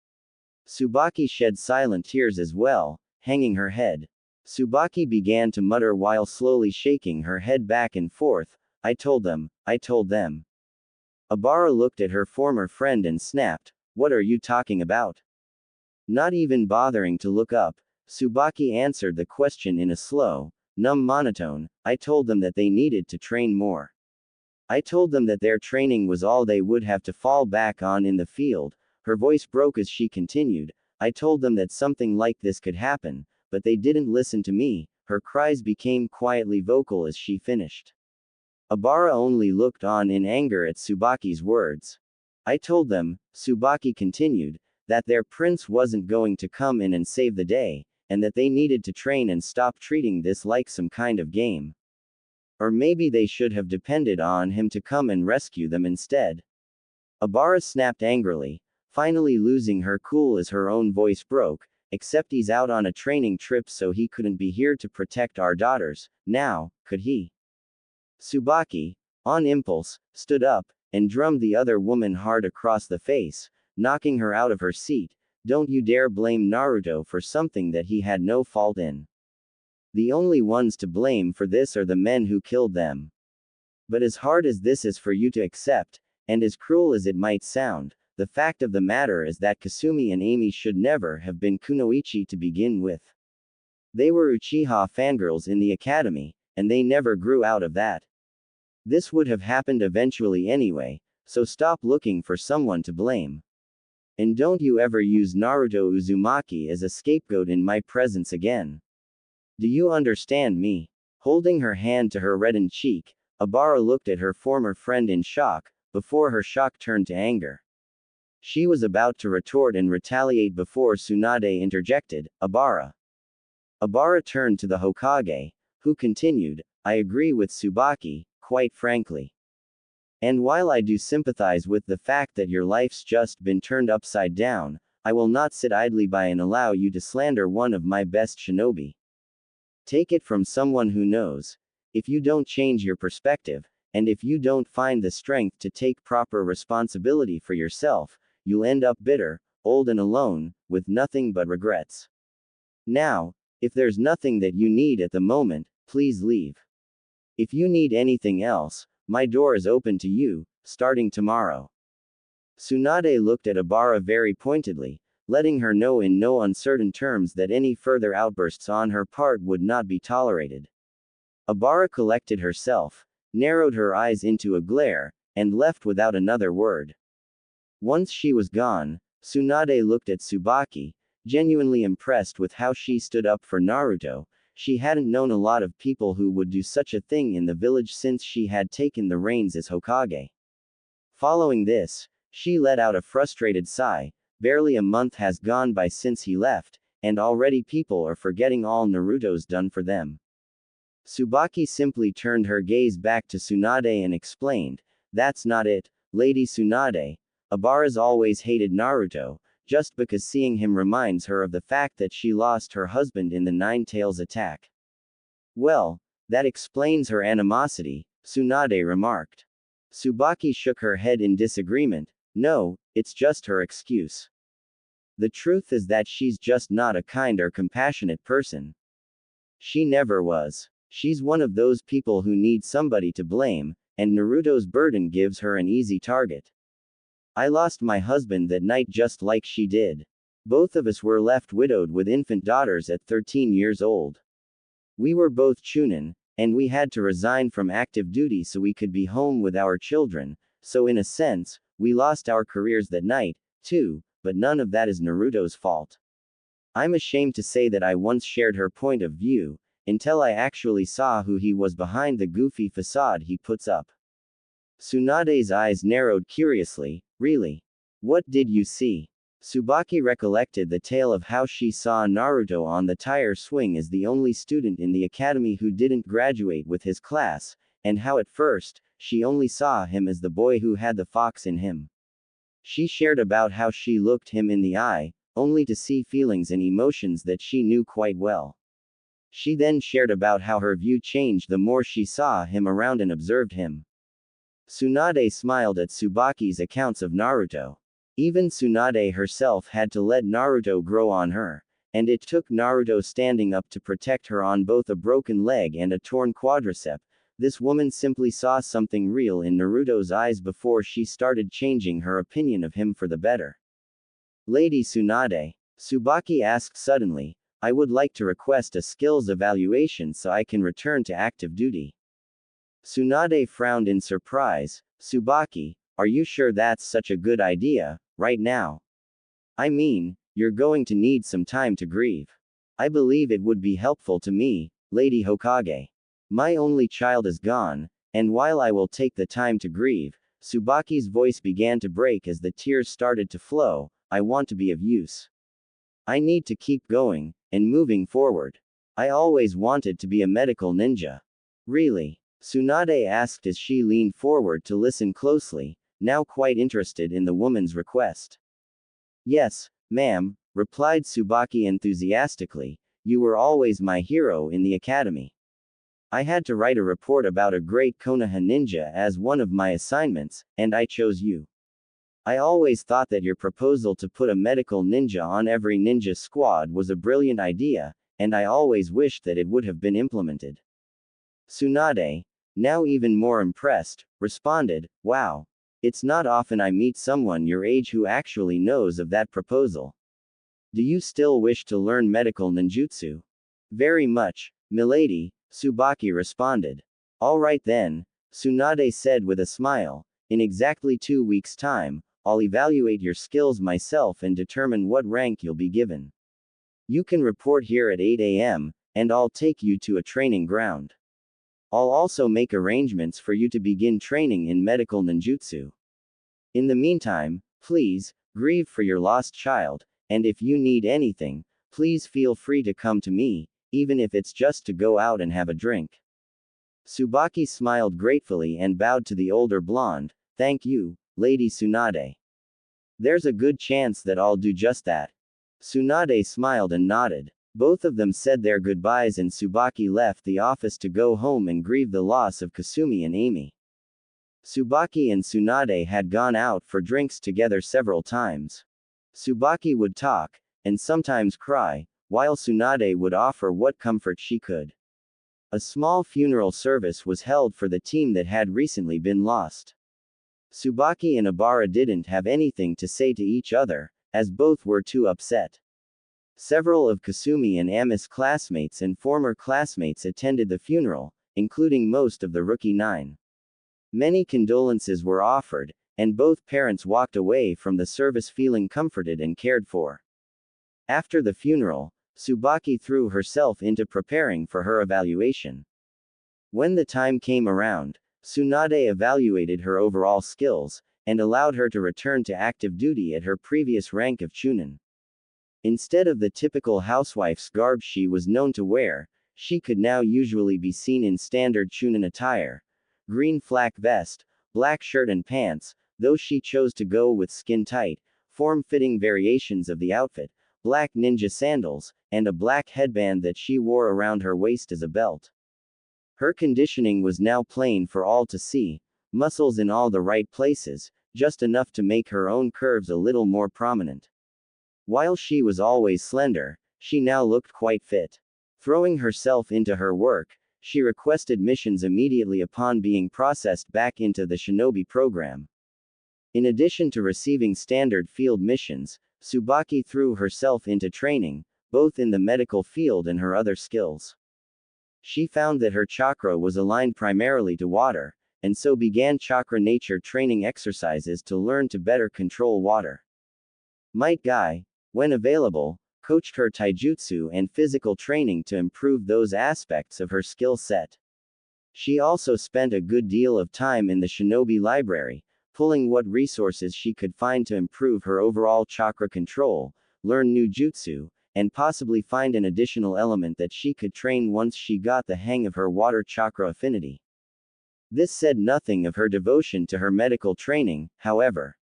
Tsubaki shed silent tears as well, hanging her head. Tsubaki began to mutter while slowly shaking her head back and forth, I told them, I told them. Obara looked at her former friend and snapped, what are you talking about? Not even bothering to look up, Tsubaki answered the question in a slow, numb monotone, I told them that they needed to train more. I told them that their training was all they would have to fall back on in the field. Her voice broke as she continued, I told them that something like this could happen, but they didn't listen to me. Her cries became quietly vocal as she finished. Obara only looked on in anger at Tsubaki's words. I told them, Tsubaki continued, that their prince wasn't going to come in and save the day, and that they needed to train and stop treating this like some kind of game. Or maybe they should have depended on him to come and rescue them instead. Obara snapped angrily, finally losing her cool as her own voice broke, except he's out on a training trip so he couldn't be here to protect our daughters, now, could he? Tsubaki, on impulse, stood up, and drummed the other woman hard across the face, knocking her out of her seat. Don't you dare blame Naruto for something that he had no fault in. The only ones to blame for this are the men who killed them. But as hard as this is for you to accept, and as cruel as it might sound, the fact of the matter is that Kasumi and Amy should never have been kunoichi to begin with. They were Uchiha fangirls in the academy, and they never grew out of that. This would have happened eventually anyway, so stop looking for someone to blame. And don't you ever use Naruto Uzumaki as a scapegoat in my presence again. Do you understand me? Holding her hand to her reddened cheek, Obara looked at her former friend in shock, before her shock turned to anger. She was about to retort and retaliate before Tsunade interjected, Obara. Obara turned to the Hokage, who continued, I agree with Tsubaki, quite frankly. And while I do sympathize with the fact that your life's just been turned upside down, I will not sit idly by and allow you to slander one of my best shinobi. Take it from someone who knows. If you don't change your perspective, and if you don't find the strength to take proper responsibility for yourself, you'll end up bitter, old and alone, with nothing but regrets. Now, if there's nothing that you need at the moment, please leave. If you need anything else, my door is open to you, starting tomorrow. Tsunade looked at Obara very pointedly, letting her know in no uncertain terms that any further outbursts on her part would not be tolerated. Obara collected herself, narrowed her eyes into a glare, and left without another word. Once she was gone, Tsunade looked at Tsubaki, genuinely impressed with how she stood up for Naruto. She hadn't known a lot of people who would do such a thing in the village since she had taken the reins as Hokage. Following this, she let out a frustrated sigh. Barely a month has gone by since he left, and already people are forgetting all Naruto's done for them. Tsubaki simply turned her gaze back to Tsunade and explained, "That's not it, Lady Tsunade. Abara's always hated Naruto, just because seeing him reminds her of the fact that she lost her husband in the Nine Tails attack." "Well, that explains her animosity," Tsunade remarked. Tsubaki shook her head in disagreement. "No, it's just her excuse. The truth is that she's just not a kind or compassionate person. She never was. She's one of those people who need somebody to blame, and Naruto's burden gives her an easy target. I lost my husband that night just like she did. Both of us were left widowed with infant daughters at 13 years old. We were both Chunin, and we had to resign from active duty so we could be home with our children, so in a sense, we lost our careers that night, too, but none of that is Naruto's fault. I'm ashamed to say that I once shared her point of view, until I actually saw who he was behind the goofy facade he puts up." Tsunade's eyes narrowed curiously. "Really? What did you see?" Tsubaki recollected the tale of how she saw Naruto on the tire swing as the only student in the academy who didn't graduate with his class, and how at first, she only saw him as the boy who had the fox in him. She shared about how she looked him in the eye, only to see feelings and emotions that she knew quite well. She then shared about how her view changed the more she saw him around and observed him. Tsunade smiled at Tsubaki's accounts of Naruto. Even Tsunade herself had to let Naruto grow on her, and it took Naruto standing up to protect her on both a broken leg and a torn quadricep. This woman simply saw something real in Naruto's eyes before she started changing her opinion of him for the better. "Lady Tsunade," Tsubaki asked suddenly, "I would like to request a skills evaluation so I can return to active duty." Tsunade frowned in surprise. "Tsubaki, are you sure that's such a good idea, right now? I mean, you're going to need some time to grieve. I believe it would be helpful to me, Lady Hokage. My only child is gone, and while I will take the time to grieve," Tsubaki's voice began to break as the tears started to flow, "I want to be of use. I need to keep going, and moving forward. I always wanted to be a medical ninja." "Really?" Tsunade asked as she leaned forward to listen closely, now quite interested in the woman's request. "Yes, ma'am," replied Tsubaki enthusiastically, "you were always my hero in the academy. I had to write a report about a great Konoha ninja as one of my assignments, and I chose you. I always thought that your proposal to put a medical ninja on every ninja squad was a brilliant idea, and I always wished that it would have been implemented." Tsunade, now even more impressed, responded, "Wow. It's not often I meet someone your age who actually knows of that proposal. Do you still wish to learn medical ninjutsu?" "Very much, milady," Tsubaki responded. "All right then," Tsunade said with a smile, "in exactly 2 weeks' time, I'll evaluate your skills myself and determine what rank you'll be given. You can report here at 8 a.m., and I'll take you to a training ground. I'll also make arrangements for you to begin training in medical ninjutsu. In the meantime, please, grieve for your lost child, and if you need anything, please feel free to come to me, even if it's just to go out and have a drink." Tsubaki smiled gratefully and bowed to the older blonde. "Thank you, Lady Tsunade. There's a good chance that I'll do just that." Tsunade smiled and nodded. Both of them said their goodbyes and Tsubaki left the office to go home and grieve the loss of Kasumi and Amy. Tsubaki and Tsunade had gone out for drinks together several times. Tsubaki would talk, and sometimes cry, while Tsunade would offer what comfort she could. A small funeral service was held for the team that had recently been lost. Tsubaki and Abara didn't have anything to say to each other, as both were too upset. Several of Kasumi and Ami's classmates and former classmates attended the funeral, including most of the Rookie 9. Many condolences were offered, and both parents walked away from the service feeling comforted and cared for. After the funeral, Tsubaki threw herself into preparing for her evaluation. When the time came around, Tsunade evaluated her overall skills, and allowed her to return to active duty at her previous rank of Chunin. Instead of the typical housewife's garb she was known to wear, she could now usually be seen in standard Chunin attire. Green flak vest, black shirt and pants, though she chose to go with skin-tight, form-fitting variations of the outfit, black ninja sandals, and a black headband that she wore around her waist as a belt. Her conditioning was now plain for all to see, muscles in all the right places, just enough to make her own curves a little more prominent. While she was always slender, she now looked quite fit. Throwing herself into her work, she requested missions immediately upon being processed back into the shinobi program. In addition to receiving standard field missions, Tsubaki threw herself into training, both in the medical field and her other skills. She found that her chakra was aligned primarily to water, and so began chakra nature training exercises to learn to better control water. Might Guy, when available, coached her taijutsu and physical training to improve those aspects of her skill set. She also spent a good deal of time in the shinobi library, pulling what resources she could find to improve her overall chakra control, learn new jutsu, and possibly find an additional element that she could train once she got the hang of her water chakra affinity. This said nothing of her devotion to her medical training, however.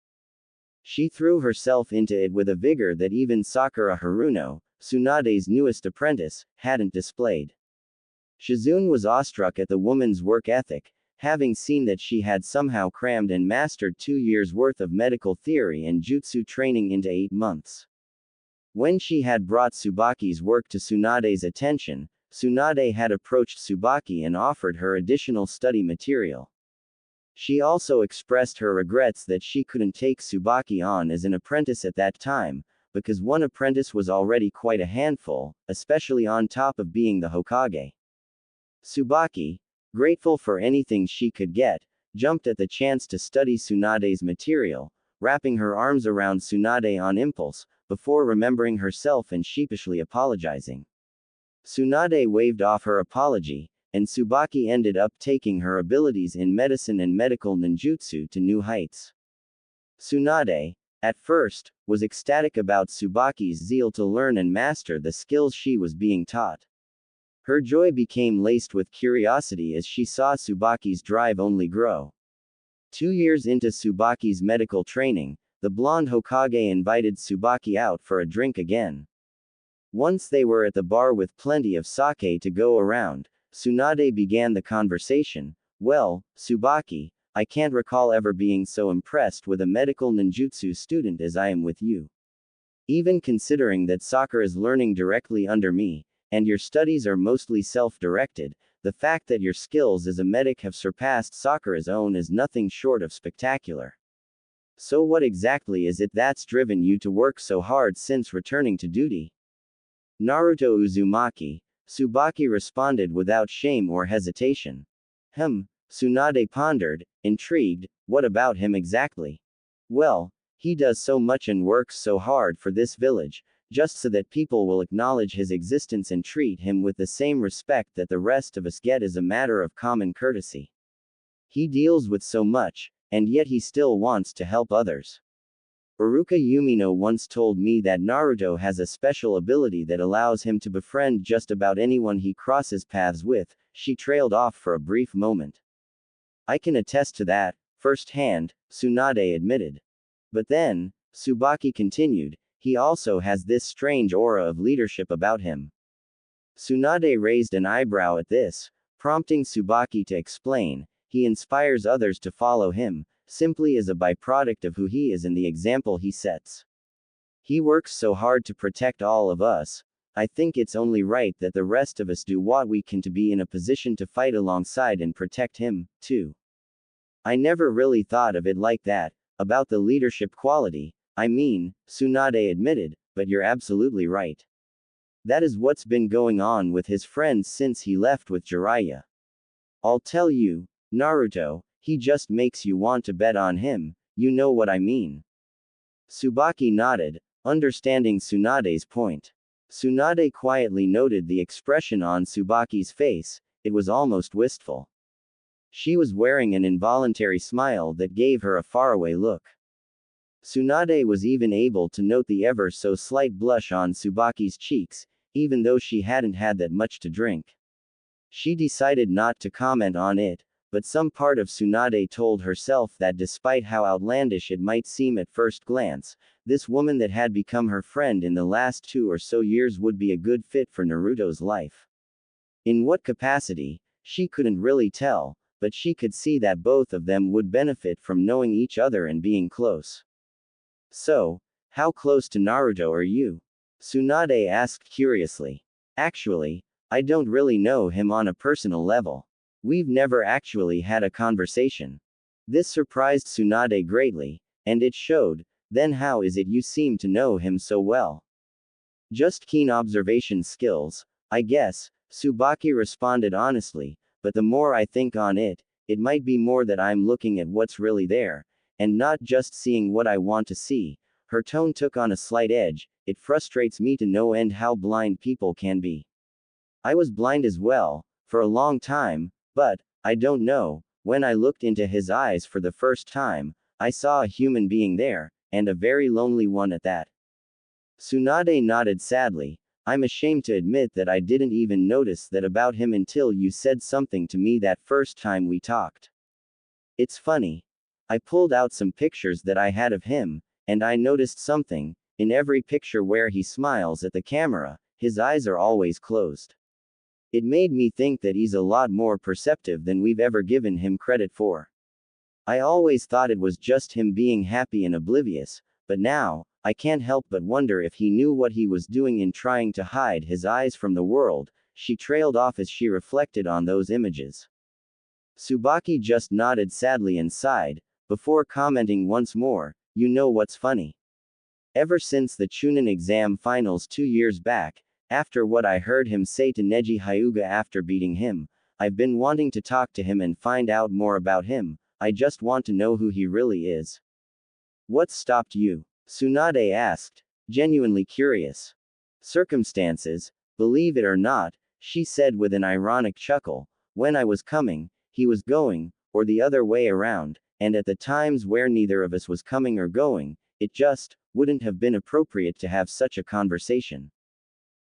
She threw herself into it with a vigor that even Sakura Haruno, Tsunade's newest apprentice, hadn't displayed. Shizune was awestruck at the woman's work ethic, having seen that she had somehow crammed and mastered 2 years' worth of medical theory and jutsu training into 8 months. When she had brought Tsubaki's work to Tsunade's attention, Tsunade had approached Tsubaki and offered her additional study material. She also expressed her regrets that she couldn't take Tsubaki on as an apprentice at that time, because one apprentice was already quite a handful, especially on top of being the Hokage. Tsubaki, grateful for anything she could get, jumped at the chance to study Tsunade's material, wrapping her arms around Tsunade on impulse, before remembering herself and sheepishly apologizing. Tsunade waved off her apology, and Tsubaki ended up taking her abilities in medicine and medical ninjutsu to new heights. Tsunade, at first, was ecstatic about Tsubaki's zeal to learn and master the skills she was being taught. Her joy became laced with curiosity as she saw Tsubaki's drive only grow. 2 years into Tsubaki's medical training, the blonde Hokage invited Tsubaki out for a drink again. Once they were at the bar with plenty of sake to go around, Tsunade began the conversation. Well, Tsubaki, I can't recall ever being so impressed with a medical ninjutsu student as I am with you. Even considering that Sakura is learning directly under me, and your studies are mostly self-directed, the fact that your skills as a medic have surpassed Sakura's own is nothing short of spectacular. So what exactly is it that's driven you to work so hard since returning to duty? Naruto Uzumaki, Tsubaki responded without shame or hesitation. Tsunade pondered, intrigued, what about him exactly? Well, he does so much and works so hard for this village, just so that people will acknowledge his existence and treat him with the same respect that the rest of us get as a matter of common courtesy. He deals with so much, and yet he still wants to help others. Uruka Yumino once told me that Naruto has a special ability that allows him to befriend just about anyone he crosses paths with. She trailed off for a brief moment. I can attest to that, firsthand, Tsunade admitted. But then, Tsubaki continued, he also has this strange aura of leadership about him. Tsunade raised an eyebrow at this, prompting Tsubaki to explain, he inspires others to follow him, simply as a byproduct of who he is and the example he sets. He works so hard to protect all of us. I think it's only right that the rest of us do what we can to be in a position to fight alongside and protect him, too. I never really thought of it like that, about the leadership quality, I mean, Tsunade admitted, but you're absolutely right. That is what's been going on with his friends since he left with Jiraiya. I'll tell you, Naruto, he just makes you want to bet on him, you know what I mean. Tsubaki nodded, understanding Tsunade's point. Tsunade quietly noted the expression on Tsubaki's face, it was almost wistful. She was wearing an involuntary smile that gave her a faraway look. Tsunade was even able to note the ever so slight blush on Tsubaki's cheeks, even though she hadn't had that much to drink. She decided not to comment on it, but some part of Tsunade told herself that despite how outlandish it might seem at first glance, this woman that had become her friend in the last 2 or so years would be a good fit for Naruto's life. In what capacity, she couldn't really tell, but she could see that both of them would benefit from knowing each other and being close. So, how close to Naruto are you? Tsunade asked curiously. Actually, I don't really know him on a personal level. We've never actually had a conversation. This surprised Tsunade greatly, and it showed. Then how is it you seem to know him so well? Just keen observation skills, I guess, Tsubaki responded honestly, but the more I think on it, it might be more that I'm looking at what's really there, and not just seeing what I want to see. Her tone took on a slight edge. It frustrates me to no end how blind people can be. I was blind as well, for a long time, but, I don't know, when I looked into his eyes for the first time, I saw a human being there, and a very lonely one at that. Tsunade nodded sadly. I'm ashamed to admit that I didn't even notice that about him until you said something to me that first time we talked. It's funny. I pulled out some pictures that I had of him, and I noticed something. In every picture where he smiles at the camera, his eyes are always closed. It made me think that he's a lot more perceptive than we've ever given him credit for. I always thought it was just him being happy and oblivious, but now, I can't help but wonder if he knew what he was doing in trying to hide his eyes from the world. She trailed off as she reflected on those images. Tsubaki just nodded sadly and sighed, before commenting once more, you know what's funny? Ever since the Chunin exam finals 2 years back, after what I heard him say to Neji Hyuga after beating him, I've been wanting to talk to him and find out more about him. I just want to know who he really is. What stopped you? Tsunade asked, genuinely curious. Circumstances, believe it or not, she said with an ironic chuckle. When I was coming, he was going, or the other way around, and at the times where neither of us was coming or going, it just wouldn't have been appropriate to have such a conversation.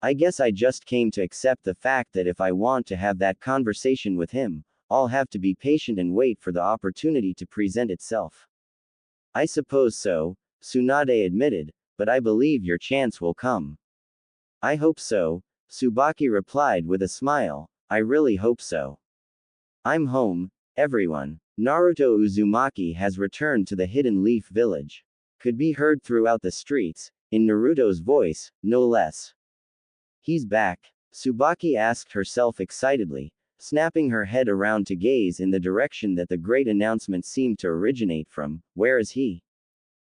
I guess I just came to accept the fact that if I want to have that conversation with him, I'll have to be patient and wait for the opportunity to present itself. I suppose so, Tsunade admitted, but I believe your chance will come. I hope so, Tsubaki replied with a smile, I really hope so. I'm home, everyone. Naruto Uzumaki has returned to the Hidden Leaf Village. Could be heard throughout the streets, in Naruto's voice, no less. He's back, Tsubaki asked herself excitedly, snapping her head around to gaze in the direction that the great announcement seemed to originate from. Where is he?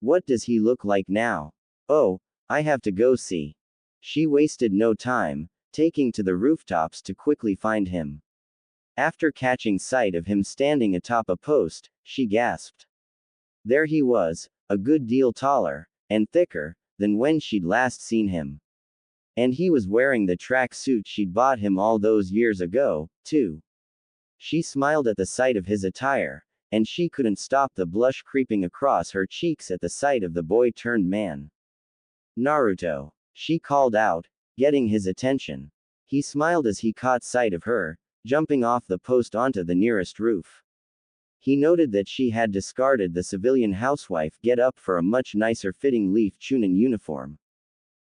What does he look like now? Oh, I have to go see. She wasted no time, taking to the rooftops to quickly find him. After catching sight of him standing atop a post, she gasped. There he was, a good deal taller, and thicker, than when she'd last seen him. And he was wearing the track suit she'd bought him all those years ago, too. She smiled at the sight of his attire, and she couldn't stop the blush creeping across her cheeks at the sight of the boy-turned-man. Naruto, she called out, getting his attention. He smiled as he caught sight of her, jumping off the post onto the nearest roof. He noted that she had discarded the civilian housewife get-up for a much nicer-fitting Leaf Chunin uniform.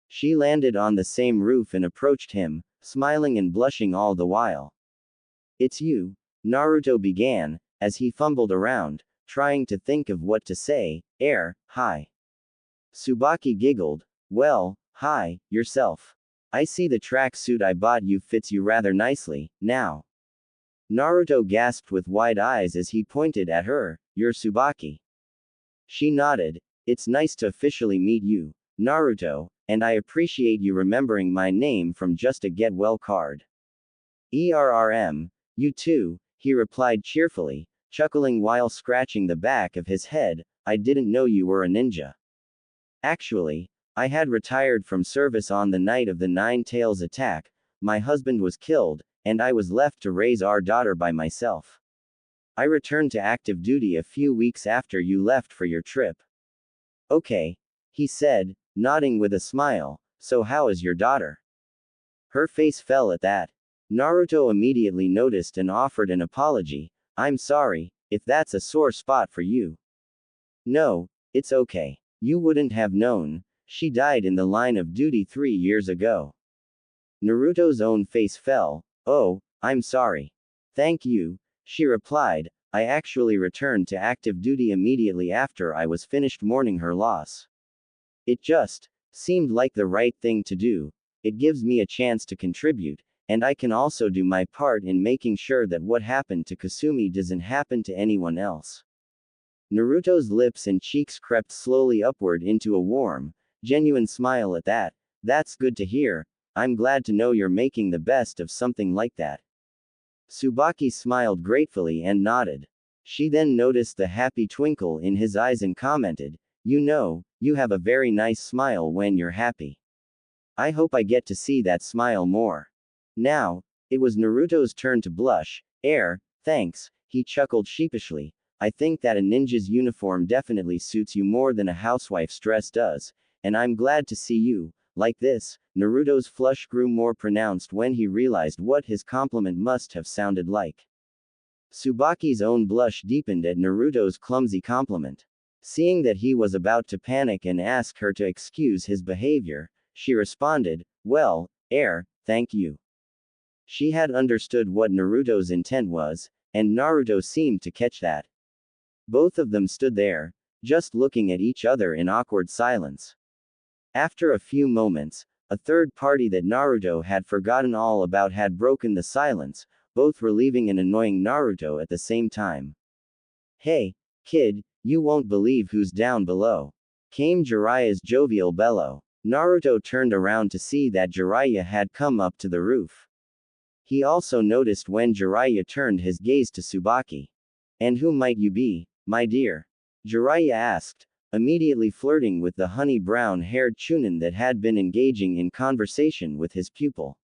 She landed on the same roof and approached him, smiling and blushing all the while. It's you, Naruto began, as he fumbled around, trying to think of what to say. Hi. Tsubaki giggled, well, hi, yourself. I see the track suit I bought you fits you rather nicely, now. Naruto gasped with wide eyes as he pointed at her, you're Tsubaki. She nodded, it's nice to officially meet you, Naruto, and I appreciate you remembering my name from just a get-well card. You too, he replied cheerfully, chuckling while scratching the back of his head, I didn't know you were a ninja. Actually, I had retired from service on the night of the Nine Tails attack, my husband was killed, and I was left to raise our daughter by myself. I returned to active duty a few weeks after you left for your trip. Okay, he said, nodding with a smile. So how is your daughter? Her face fell at that. Naruto immediately noticed and offered an apology. I'm sorry, if that's a sore spot for you. No, it's okay. You wouldn't have known. She died in the line of duty 3 years ago. Naruto's own face fell. Oh, I'm sorry. Thank you, she replied. I actually returned to active duty immediately after I was finished mourning her loss. It just seemed like the right thing to do. It gives me a chance to contribute, and I can also do my part in making sure that what happened to Kasumi doesn't happen to anyone else. Naruto's lips and cheeks crept slowly upward into a warm, genuine smile at that. That's good to hear. I'm glad to know you're making the best of something like that. Tsubaki smiled gratefully and nodded. She then noticed the happy twinkle in his eyes and commented, You know, you have a very nice smile when you're happy. I hope I get to see that smile more. Now, it was Naruto's turn to blush. Thanks, he chuckled sheepishly. I think that a ninja's uniform definitely suits you more than a housewife's dress does, and I'm glad to see you like this. Naruto's flush grew more pronounced when he realized what his compliment must have sounded like. Tsubaki's own blush deepened at Naruto's clumsy compliment. Seeing that he was about to panic and ask her to excuse his behavior, she responded, Well, thank you. She had understood what Naruto's intent was, and Naruto seemed to catch that. Both of them stood there, just looking at each other in awkward silence. After a few moments, a third party that Naruto had forgotten all about had broken the silence, both relieving and annoying Naruto at the same time. Hey, kid, you won't believe who's down below. Came Jiraiya's jovial bellow. Naruto turned around to see that Jiraiya had come up to the roof. He also noticed when Jiraiya turned his gaze to Tsubaki. And who might you be, my dear? Jiraiya asked, immediately flirting with the honey brown-haired Chunin that had been engaging in conversation with his pupil.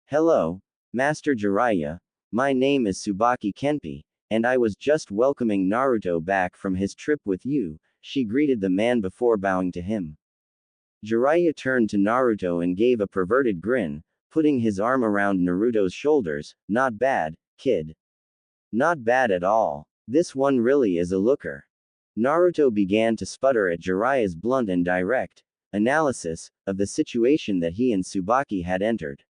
Hello, Master Jiraiya, my name is Tsubaki Kenpi, and I was just welcoming Naruto back from his trip with you, she greeted the man before bowing to him. Jiraiya turned to Naruto and gave a perverted grin, putting his arm around Naruto's shoulders. Not bad, kid. Not bad at all. This one really is a looker. Naruto began to sputter at Jiraiya's blunt and direct analysis of the situation that he and Tsubaki had entered.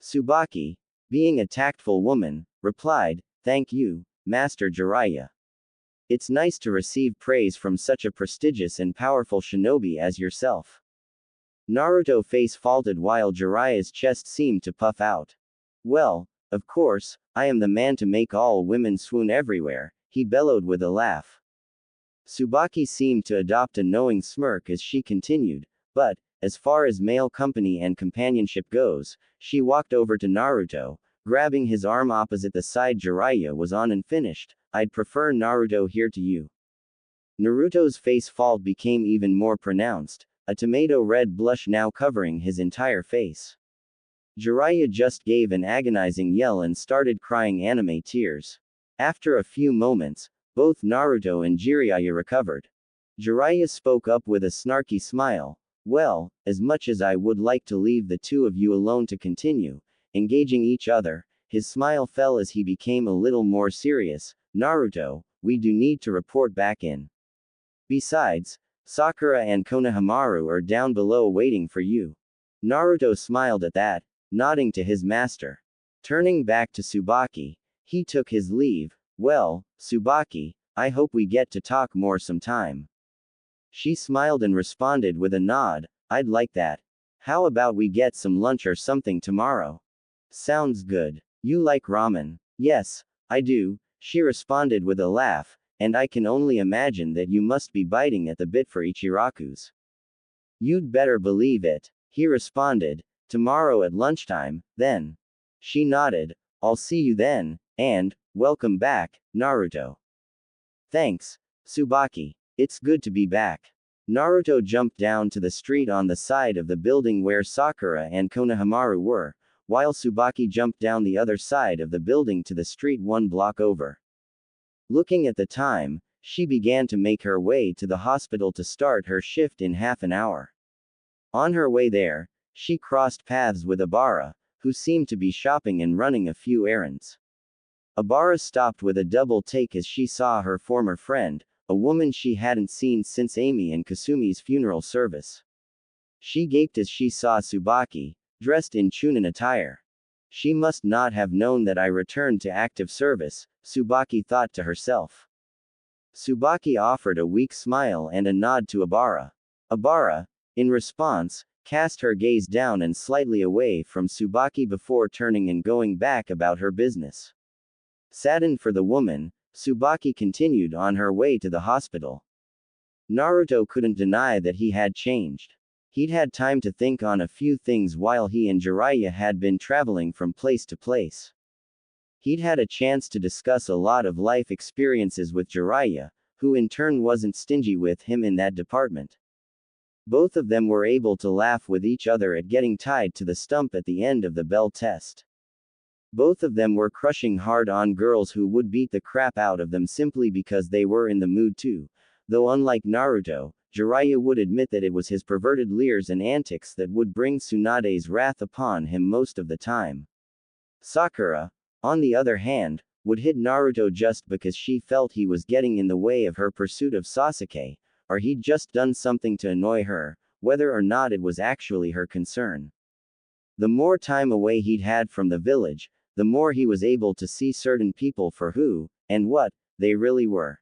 Tsubaki, being a tactful woman, replied, Thank you, Master Jiraiya. It's nice to receive praise from such a prestigious and powerful shinobi as yourself. Naruto's face faltered while Jiraiya's chest seemed to puff out. Well, of course, I am the man to make all women swoon everywhere, he bellowed with a laugh. Tsubaki seemed to adopt a knowing smirk as she continued, but, as far as male company and companionship goes, she walked over to Naruto, grabbing his arm opposite the side Jiraiya was on and finished, I'd prefer Naruto here to you. Naruto's face fault became even more pronounced, a tomato red blush now covering his entire face. Jiraiya just gave an agonizing yell and started crying anime tears. After a few moments, both Naruto and Jiraiya recovered. Jiraiya spoke up with a snarky smile. Well, as much as I would like to leave the two of you alone to continue engaging each other, his smile fell as he became a little more serious. Naruto, we do need to report back in. Besides, Sakura and Konohamaru are down below waiting for you. Naruto smiled at that, nodding to his master. Turning back to Tsubaki, he took his leave. Well, Tsubaki, I hope we get to talk more sometime. She smiled and responded with a nod, I'd like that. How about we get some lunch or something tomorrow? Sounds good. You like ramen? Yes, I do, she responded with a laugh, and I can only imagine that you must be biting at the bit for Ichiraku's. You'd better believe it, he responded. Tomorrow at lunchtime, then. She nodded, I'll see you then, and, welcome back, Naruto. Thanks, Tsubaki. It's good to be back. Naruto jumped down to the street on the side of the building where Sakura and Konohamaru were, while Tsubaki jumped down the other side of the building to the street 1 block over. Looking at the time, She began to make her way to the hospital to start her shift in half an hour. On her way there, she crossed paths with Abara, who seemed to be shopping and running a few errands. Abara stopped with a double take as she saw her former friend, a woman she hadn't seen since Amy and Kasumi's funeral service. She gaped as she saw Tsubaki, dressed in Chunin attire. She must not have known that I returned to active service, Tsubaki thought to herself. Tsubaki offered a weak smile and a nod to Abara. Abara, in response, cast her gaze down and slightly away from Tsubaki before turning and going back about her business. Saddened for the woman, Tsubaki continued on her way to the hospital. Naruto couldn't deny that he had changed. He'd had time to think on a few things while he and Jiraiya had been traveling from place to place. He'd had a chance to discuss a lot of life experiences with Jiraiya, who in turn wasn't stingy with him in that department. Both of them were able to laugh with each other at getting tied to the stump at the end of the bell test. Both of them were crushing hard on girls who would beat the crap out of them simply because they were in the mood to, though unlike Naruto, Jiraiya would admit that it was his perverted leers and antics that would bring Tsunade's wrath upon him most of the time. Sakura, on the other hand, would hit Naruto just because she felt he was getting in the way of her pursuit of Sasuke, or he'd just done something to annoy her, whether or not it was actually her concern. The more time away he'd had from the village, the more he was able to see certain people for who, and what, they really were.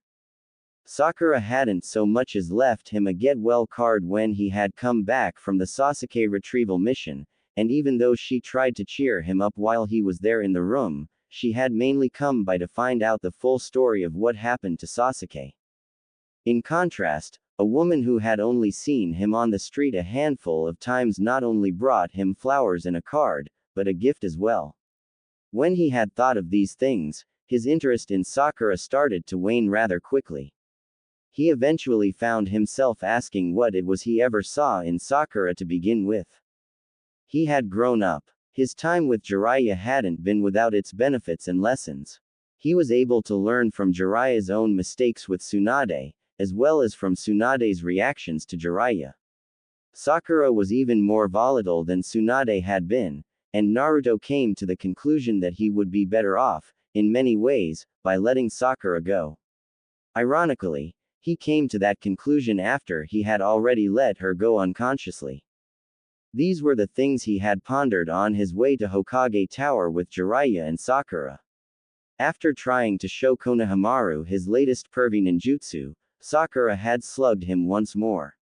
Sakura hadn't so much as left him a get-well card when he had come back from the Sasuke retrieval mission, and even though she tried to cheer him up while he was there in the room, she had mainly come by to find out the full story of what happened to Sasuke. In contrast, a woman who had only seen him on the street a handful of times not only brought him flowers and a card, but a gift as well. When he had thought of these things, his interest in Sakura started to wane rather quickly. He eventually found himself asking what it was he ever saw in Sakura to begin with. He had grown up. His time with Jiraiya hadn't been without its benefits and lessons. He was able to learn from Jiraiya's own mistakes with Tsunade, as well as from Tsunade's reactions to Jiraiya. Sakura was even more volatile than Tsunade had been, and Naruto came to the conclusion that he would be better off, in many ways, by letting Sakura go. Ironically, he came to that conclusion after he had already let her go unconsciously. These were the things he had pondered on his way to Hokage Tower with Jiraiya and Sakura. After trying to show Konohamaru his latest pervy ninjutsu, Sakura had slugged him once more.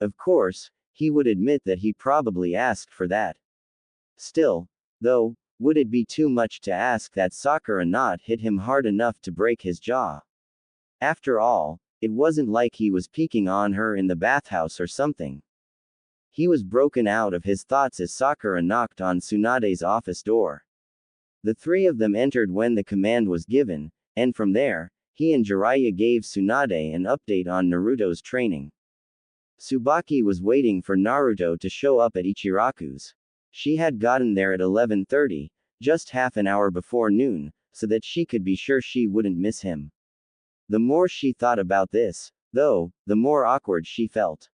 Of course, he would admit that he probably asked for that. Still, though, would it be too much to ask that Sakura not hit him hard enough to break his jaw? After all, it wasn't like he was peeking on her in the bathhouse or something. He was broken out of his thoughts as Sakura knocked on Tsunade's office door. The three of them entered when the command was given, and from there, he and Jiraiya gave Tsunade an update on Naruto's training. Tsubaki was waiting for Naruto to show up at Ichiraku's. She had gotten there at 11:30, just half an hour before noon, so that she could be sure she wouldn't miss him. The more she thought about this, though, the more awkward she felt.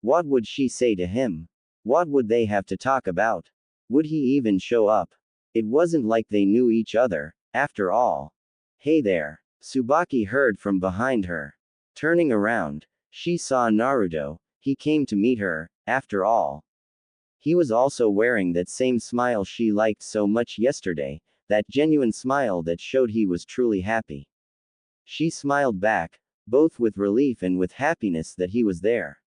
What would she say to him? What would they have to talk about? Would he even show up? It wasn't like they knew each other, after all. Hey there, Tsubaki heard from behind her. Turning around, she saw Naruto. He came to meet her, after all. He was also wearing that same smile she liked so much yesterday, that genuine smile that showed he was truly happy. She smiled back, both with relief and with happiness that he was there.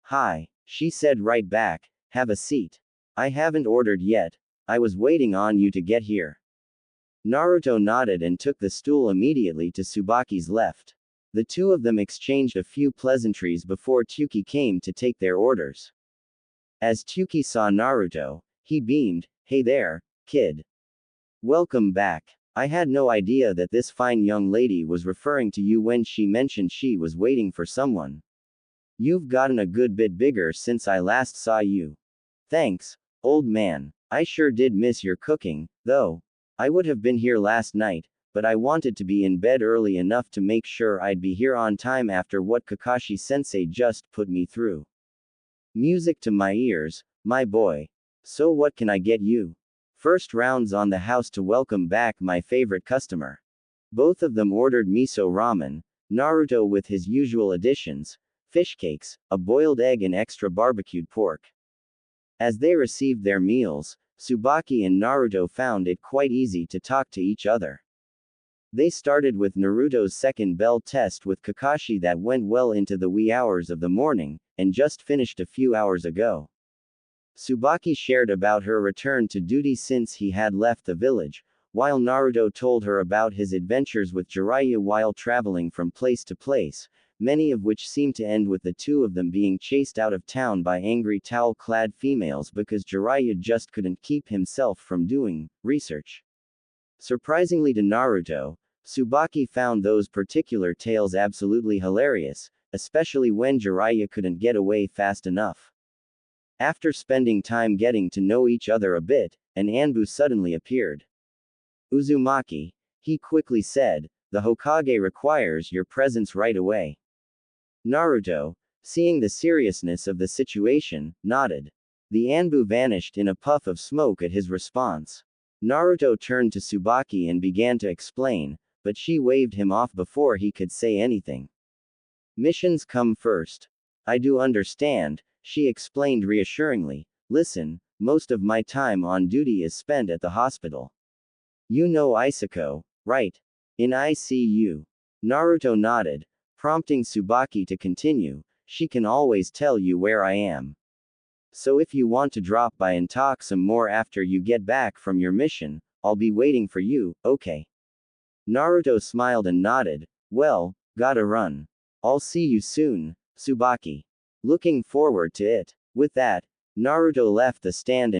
Hi, she said right back, have a seat. I haven't ordered yet. I was waiting on you to get here. Naruto nodded and took the stool immediately to Tsubaki's left. The two of them exchanged a few pleasantries before Tsuki came to take their orders. As Tsuki saw Naruto, he beamed, hey there, kid. Welcome back. I had no idea that this fine young lady was referring to you when she mentioned she was waiting for someone. You've gotten a good bit bigger since I last saw you. Thanks, old man. I sure did miss your cooking, though. I would have been here last night, but I wanted to be in bed early enough to make sure I'd be here on time after what Kakashi-sensei just put me through. Music to my ears, my boy. So what can I get you? First rounds on the house to welcome back my favorite customer. Both of them ordered miso ramen, Naruto with his usual additions, fish cakes, a boiled egg and extra barbecued pork. As they received their meals, Tsubaki and Naruto found it quite easy to talk to each other. They started with Naruto's second bell test with Kakashi that went well into the wee hours of the morning, and just finished a few hours ago. Tsubaki shared about her return to duty since he had left the village, while Naruto told her about his adventures with Jiraiya while traveling from place to place, many of which seemed to end with the two of them being chased out of town by angry towel-clad females because Jiraiya just couldn't keep himself from doing research. Surprisingly to Naruto, Tsubaki found those particular tales absolutely hilarious, especially when Jiraiya couldn't get away fast enough. After spending time getting to know each other a bit, an Anbu suddenly appeared. Uzumaki, he quickly said, the Hokage requires your presence right away. Naruto, seeing the seriousness of the situation, nodded. The Anbu vanished in a puff of smoke at his response. Naruto turned to Tsubaki and began to explain, but she waved him off before he could say anything. Missions come first. I do understand, she explained reassuringly. Listen, most of my time on duty is spent at the hospital. You know Isako, right? In ICU. Naruto nodded, prompting Tsubaki to continue. She can always tell you where I am. So if you want to drop by and talk some more after you get back from your mission, I'll be waiting for you, okay? Naruto smiled and nodded. Well, gotta run. I'll see you soon, Tsubaki. Looking forward to it. With that, Naruto left the stand and